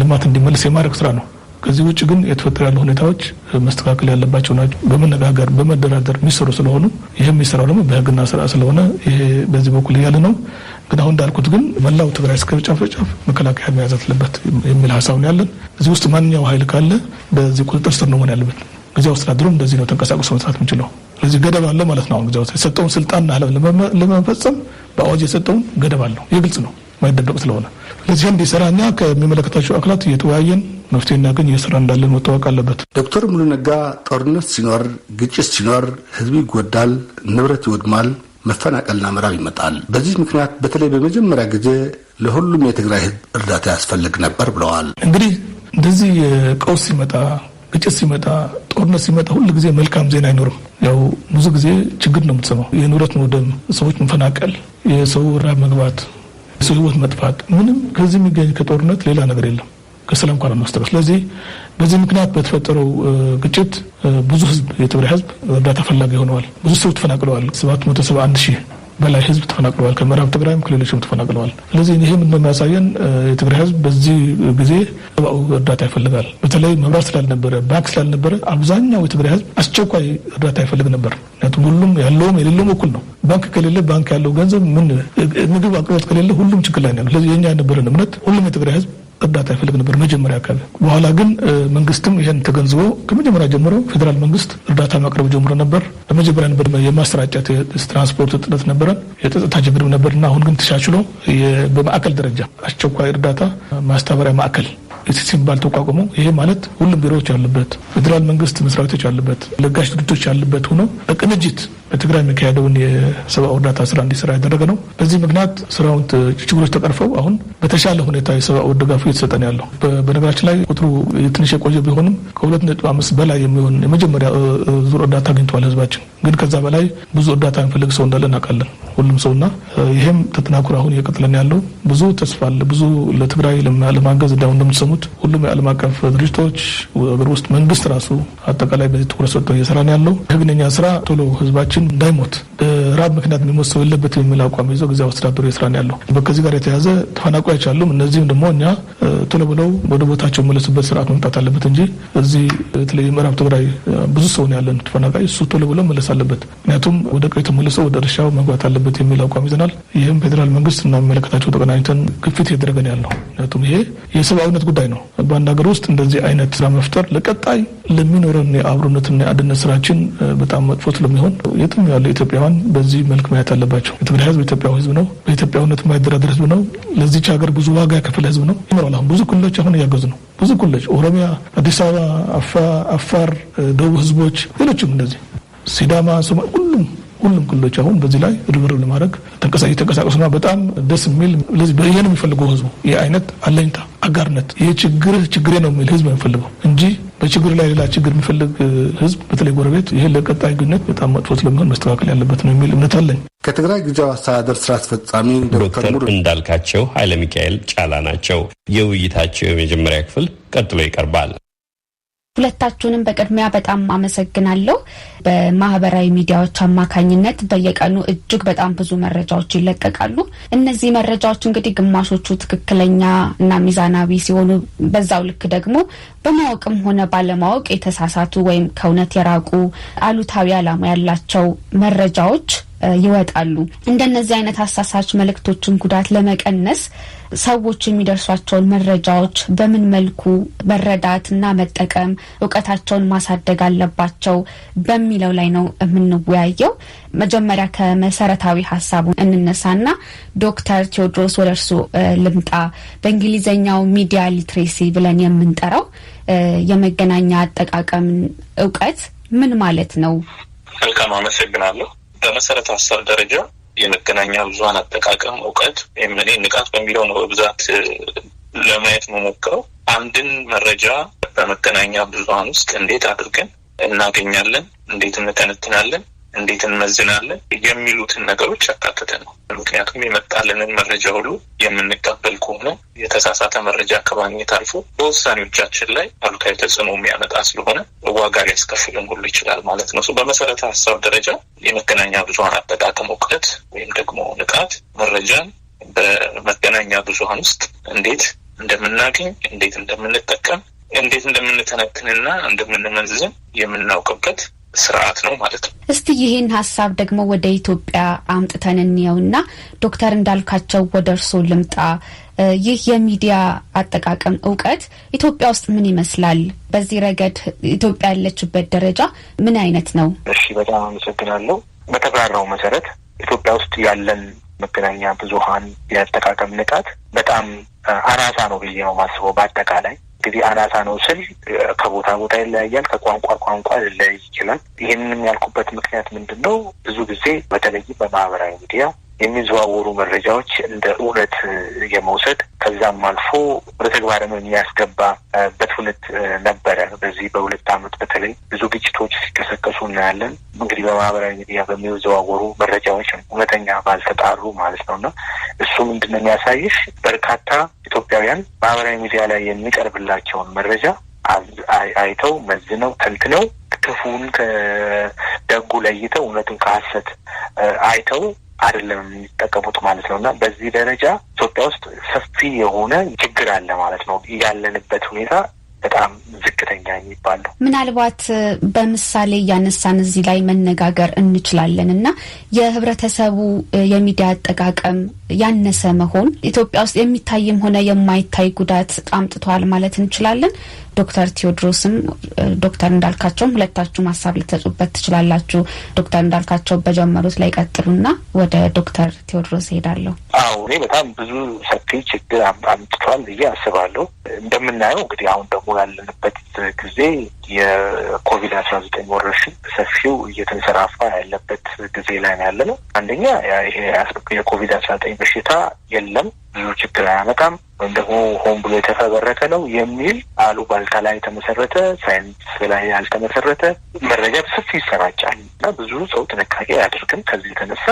ልማት እንዲመለስ የማድረግ ስራ ነው። ከዚህ ውጭ ግን የተፈጠሩ ያሉ ሁኔታዎች መስተካከል ያለባቸው ናቸው። በመነጋገር በመደራደር የሚሰሩ ስለሆኑ ይሄ የሚሰራው ደግሞ በህግና ስርዓት ስለሆነ ይሄ በዚህ በኩል ያለ ነው። ግን አሁን እንዳልኩት ግን መላው ትግራይ እስከ ጫፍ መከላከያ መያዝ አለበት የሚል ሀሳብ ነው ያለን። እዚህ ውስጥ ማንኛው ኃይል ካለ በዚህ ቁጥጥር ስር ነው መሆን ያለበት። ጊዜያዊ አስተዳደሩ እንደዚህ ነው ተንቀሳቅሶ መስራት የምንችለው። ስለዚህ ገደብ አለ ማለት ነው። አሁን ጊዜያዊ የሰጠውን ስልጣን ለመፈጸም በአዋጅ የሰጠውን ገደብ አለው። የግልጽ ነው ማይደበቅ ስለሆነ ስለዚህ እንዲሰራኛ ከሚመለከታቸው አካላት እየተወያየን መፍትሄ እናገኝ እየሰራ እንዳለን መታወቅ አለበት። ዶክተር ሙሉ ነጋ ጠርነት ሲኖር፣ ግጭት ሲኖር ህዝብ ይጎዳል፣ ንብረት ይወድማል፣ መፈናቀልና መራብ ይመጣል። በዚህ ምክንያት በተለይ በመጀመሪያ ጊዜ ለሁሉም የትግራይ ህዝብ እርዳታ ያስፈልግ ነበር ብለዋል። እንግዲህ እንደዚህ ቀውስ ሲመጣ፣ ግጭት ሲመጣ፣ ጦርነት ሲመጣ ሁሉ ጊዜ መልካም ዜና አይኖርም። ያው ብዙ ጊዜ ችግር ነው የምትሰማው። የንብረት መውደም፣ ሰዎች መፈናቀል፣ የሰው ራብ መግባት፣ የሰው ህይወት መጥፋት፣ ምንም ከዚህ የሚገኝ ከጦርነት ሌላ ነገር የለም። ከሰላም እንኳን አንስተው። ስለዚህ በዚህ ምክንያት በተፈጠረው ግጭት ብዙ ህዝብ የትግራይ ህዝብ እርዳታ ፈላጊ ሆነዋል። ብዙ ሰዎች ተፈናቅለዋል። 771 ሺህ በላይ ህዝብ ተፈናቅለዋል። ከምዕራብ ትግራይም ከሌሎችም ተፈናቅለዋል። ስለዚህ ይሄ ምን የሚያሳየን የትግራይ ህዝብ በዚህ ጊዜ እርዳታ ይፈልጋል። በተለይ መብራት ስላልነበረ፣ ባንክ ስላልነበረ አብዛኛው የትግራይ ህዝብ አስቸኳይ እርዳታ ይፈልግ ነበር። ምክንያቱም ሁሉም ያለውም የሌለውም እኩል ነው። ባንክ ከሌለ ባንክ ያለው ገንዘብ ምግብ አቅርቦት ከሌለ ሁሉም ችግር ላይ ነው። ስለዚህ የኛ የነበረን እምነት ሁሉም የትግራይ ህዝብ እርዳታ ይፈልግ ነበር መጀመሪያ አካባቢ። በኋላ ግን መንግስትም ይሄን ተገንዝቦ ከመጀመሪያ ጀምሮ ፌዴራል መንግስት እርዳታ ማቅረብ ጀምሮ ነበር። በመጀመሪያ ነበር የማሰራጨት ትራንስፖርት እጥረት ነበረ፣ የጸጥታ ችግር ነበርና አሁን ግን ተሻሽሎ በማዕከል ደረጃ አስቸኳይ እርዳታ ማስተባበሪያ ማዕከል ሲባል ተቋቁሞ ይሄ ማለት ሁሉም ቢሮዎች ያሉበት፣ ፌዴራል መንግስት መስሪያ ቤቶች ያሉበት፣ ለጋሽ ድርጅቶች ያሉበት ሆኖ በቅንጅት በትግራይ የሚካሄደውን የሰብአዊ እርዳታ ስራ እንዲሰራ ያደረገ ነው። በዚህ ምክንያት ስራውን ችግሮች ተቀርፈው አሁን በተሻለ ሁኔታ የሰብአዊ ድጋፉ እየተሰጠ ነው ያለው። በነገራችን ላይ ቁጥሩ ትንሽ የቆየ ቢሆንም ከ2.5 በላይ የሚሆን የመጀመሪያ ዙር እርዳታ አግኝተዋል ህዝባችን። ግን ከዛ በላይ ብዙ እርዳታ የሚፈልግ ሰው እንዳለ እናውቃለን ሁሉም ሰውና ይሄም ተጠናክሮ አሁን እየቀጠለን ያለው ብዙ ተስፋ አለ። ብዙ ለትግራይ ለማገዝ እንደምትሰሙት ሁሉም የዓለም አቀፍ ድርጅቶች፣ ሀገር ውስጥ መንግስት ራሱ አጠቃላይ በዚህ ትኩረት ሰጥቶ እየሰራ ነው ያለው። ህግነኛ ስራ ቶሎ ህዝባችን እንዳይሞት በራብ ምክንያት የሚሞት ሰው የለበት የሚል አቋም ይዘው ጊዜያዊ አስተዳደሩ እየሰራ ነው ያለው። ከዚህ ጋር የተያዘ ተፈናቃዮች አሉ። እነዚህም ደግሞ እኛ ቶሎ ብለው ወደ ቦታቸው መለሱበት ስርዓት መምጣት አለበት እንጂ እዚህ በተለይ ምዕራብ ትግራይ ብዙ ሰው ነው ያለን ተፈናቃይ፣ እሱ ቶሎ ብለው መለስ አለበት። ምክንያቱም ወደ ቀይ ተመልሰው ወደ እርሻው መግባት አለበት የሚል አቋም ይዘናል። ይህም ፌዴራል መንግስት እና የሚመለከታቸው ተቀናኝተን ግፊት እያደረገን ያለው ምክንያቱም ይሄ የሰብአዊነት ጉዳይ ነው። በአንድ ሀገር ውስጥ እንደዚህ አይነት ስራ መፍጠር ለቀጣይ ለሚኖረን የአብሮነትና የአንድነት ስራችን በጣም መጥፎ ስለሚሆን የትም ያለ ኢትዮጵያውያን በዚህ መልክ ማየት አለባቸው። የትግራይ ህዝብ ኢትዮጵያዊ ህዝብ ነው። በኢትዮጵያዊነት የማይደራደር ህዝብ ነው። ለዚች ሀገር ብዙ ዋጋ የከፈለ ህዝብ ነው። ይኖራል። አሁን ብዙ ክልሎች አሁን እያገዙ ነው። ብዙ ክልሎች ኦሮሚያ፣ አዲስ አበባ፣ አፋር፣ ደቡብ ህዝቦች፣ ሌሎችም እንደዚህ ሲዳማ፣ ሶማሌ ሁሉም ክልሎች አሁን በዚህ ላይ ርብርብ ለማድረግ ተንቀሳቀሱና በጣም ደስ የሚል ለዚህ በየነ የሚፈልገው ህዝቡ ይህ አይነት አለኝታ አጋርነት ይህ ችግሬ ነው የሚል ህዝብ የሚፈልገው እንጂ በችግር ላይ ሌላ ችግር የሚፈልግ ህዝብ በተለይ ጎረቤት ይሄ ለቀጣይ ግንኙነት በጣም መጥፎ ስለሚሆን መስተካከል ያለበት ነው የሚል እምነት አለኝ። ከትግራይ ጊዜያዊ አስተዳደር ስራ አስፈጻሚ ዶክተር እንዳልካቸው ኃይለ ሚካኤል ጫላ ናቸው። የውይይታቸው የመጀመሪያ ክፍል ቀጥሎ ይቀርባል። ሁለታችሁንም በቅድሚያ በጣም አመሰግናለሁ። በማህበራዊ ሚዲያዎች አማካኝነት በየቀኑ እጅግ በጣም ብዙ መረጃዎች ይለቀቃሉ። እነዚህ መረጃዎች እንግዲህ ግማሾቹ ትክክለኛ እና ሚዛናዊ ሲሆኑ በዛው ልክ ደግሞ በማወቅም ሆነ ባለማወቅ የተሳሳቱ ወይም ከእውነት የራቁ አሉታዊ ዓላማ ያላቸው መረጃዎች ይወጣሉ። እንደነዚህ አይነት አሳሳች መልእክቶችን ጉዳት ለመቀነስ ሰዎች የሚደርሷቸውን መረጃዎች በምን መልኩ መረዳትና መጠቀም ዕውቀታቸውን ማሳደግ አለባቸው በሚለው ላይ ነው የምንወያየው። መጀመሪያ ከመሰረታዊ ሀሳቡ እንነሳና ዶክተር ቴዎድሮስ ወደ እርሱ ልምጣ። በእንግሊዘኛው ሚዲያ ሊትሬሲ ብለን የምንጠራው የመገናኛ አጠቃቀም ዕውቀት ምን ማለት ነው? መልካም አመሰግናለሁ። በመሰረተ ሀሳብ ደረጃ የመገናኛ ብዙሃን አጠቃቀም ዕውቀት ወይም እኔ ንቃት በሚለው ነው በብዛት ለማየት መሞክረው። አንድን መረጃ በመገናኛ ብዙሃን ውስጥ እንዴት አድርገን እናገኛለን፣ እንዴት እንተነትናለን፣ እንዴት እንመዝናለን የሚሉትን ነገሮች ያካተተ ነው። ምክንያቱም የመጣልንን መረጃ ሁሉ የምንቀበል ከሆነ የተሳሳተ መረጃ ከማግኘት አልፎ በውሳኔዎቻችን ላይ አሉታዊ ተጽዕኖ የሚያመጣ ስለሆነ ዋጋ ሊያስከፍልን ሁሉ ይችላል ማለት ነው። በመሰረተ ሀሳብ ደረጃ የመገናኛ ብዙሃን አጠቃቀም ዕውቀት ወይም ደግሞ ንቃት መረጃን በመገናኛ ብዙሃን ውስጥ እንዴት እንደምናገኝ፣ እንዴት እንደምንጠቀም፣ እንዴት እንደምንተነትንና እንደምንመዝን የምናውቅበት ስርዓት ነው ማለት ነው። እስቲ ይህን ሀሳብ ደግሞ ወደ ኢትዮጵያ አምጥተን እንየውና ዶክተር እንዳልካቸው ወደ እርስዎ ልምጣ። ይህ የሚዲያ አጠቃቀም እውቀት ኢትዮጵያ ውስጥ ምን ይመስላል? በዚህ ረገድ ኢትዮጵያ ያለችበት ደረጃ ምን አይነት ነው? እሺ፣ በጣም አመሰግናለሁ። በተብራራው መሰረት ኢትዮጵያ ውስጥ ያለን መገናኛ ብዙሃን የአጠቃቀም ንቃት በጣም አናሳ ነው ብዬ ነው ማስበው። በአጠቃላይ እንግዲህ አናሳ ነው ስል ከቦታ ቦታ ይለያያል፣ ከቋንቋ ቋንቋ ሊለያይ ይችላል። ይህንንም ያልኩበት ምክንያት ምንድን ነው? ብዙ ጊዜ በተለይ በማህበራዊ ሚዲያ የሚዘዋወሩ መረጃዎች እንደ እውነት የመውሰድ ከዛም አልፎ ወደ ተግባርም የሚያስገባበት ሁኔታ ነበረ። በዚህ በሁለት ዓመት በተለይ ብዙ ግጭቶች ሲቀሰቀሱ እናያለን። እንግዲህ በማህበራዊ ሚዲያ በሚዘዋወሩ መረጃዎች እውነተኛ ባልተጣሩ ማለት ነውና እሱ ምንድነው የሚያሳይሽ? በርካታ ኢትዮጵያውያን ማህበራዊ ሚዲያ ላይ የሚቀርብላቸውን መረጃ አይተው መዝነው ተንትነው ክፉን ከደጉ ለይተው እውነቱን ከሐሰት አይተው አይደለም የሚጠቀሙት ማለት ነውና በዚህ ደረጃ ኢትዮጵያ ውስጥ ሰፊ የሆነ ችግር አለ ማለት ነው። ያለንበት ሁኔታ በጣም ዝቅተኛ የሚባል ነው። ምናልባት በምሳሌ እያነሳን እዚህ ላይ መነጋገር እንችላለን እና የህብረተሰቡ የሚዲያ አጠቃቀም ያነሰ መሆን ኢትዮጵያ ውስጥ የሚታይም ሆነ የማይታይ ጉዳት አምጥቷል ማለት እንችላለን። ዶክተር ቴዎድሮስም ዶክተር እንዳልካቸውም ሁለታችሁም ሀሳብ ልትሰጡበት ትችላላችሁ። ዶክተር እንዳልካቸው በጀመሩት ላይ ቀጥሉና ወደ ዶክተር ቴዎድሮስ ሄዳለሁ። አዎ፣ እኔ በጣም ብዙ ሰፊ ችግር አምጥቷል ብዬ አስባለሁ። እንደምናየው እንግዲህ አሁን ደግሞ ያለንበት ጊዜ የኮቪድ-19 ወረርሽኝ ሰፊው እየተንሰራፋ ያለበት ጊዜ ላይ ነው ያለነው። አንደኛ ይሄ የኮቪድ-19 በሽታ የለም፣ ብዙ ችግር አያመጣም ወይም ደግሞ ሆን ብሎ የተፈበረከ ነው የሚል አሉባልታ ላይ የተመሰረተ ሳይንስ ላይ ያልተመሰረተ መረጃ በሰፊ ይሰራጫል እና ብዙ ሰው ጥንቃቄ አያደርግም። ከዚህ የተነሳ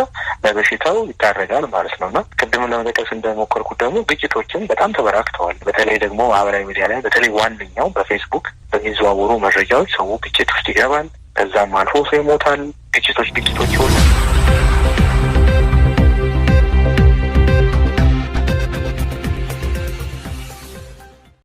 በበሽታው ይዳረጋል ማለት ነው እና ቅድም ለመጠቀስ እንደሞከርኩት ደግሞ ግጭቶችን በጣም ተበራክተዋል። በተለይ ደግሞ ማህበራዊ ሚዲያ ላይ በተለይ ዋነኛው በፌስቡክ በሚዘዋወሩ መረጃዎች ሰው ግጭት ውስጥ ይገባል። ከዛም አልፎ ሰው ይሞታል። ግጭቶች ይሆናል።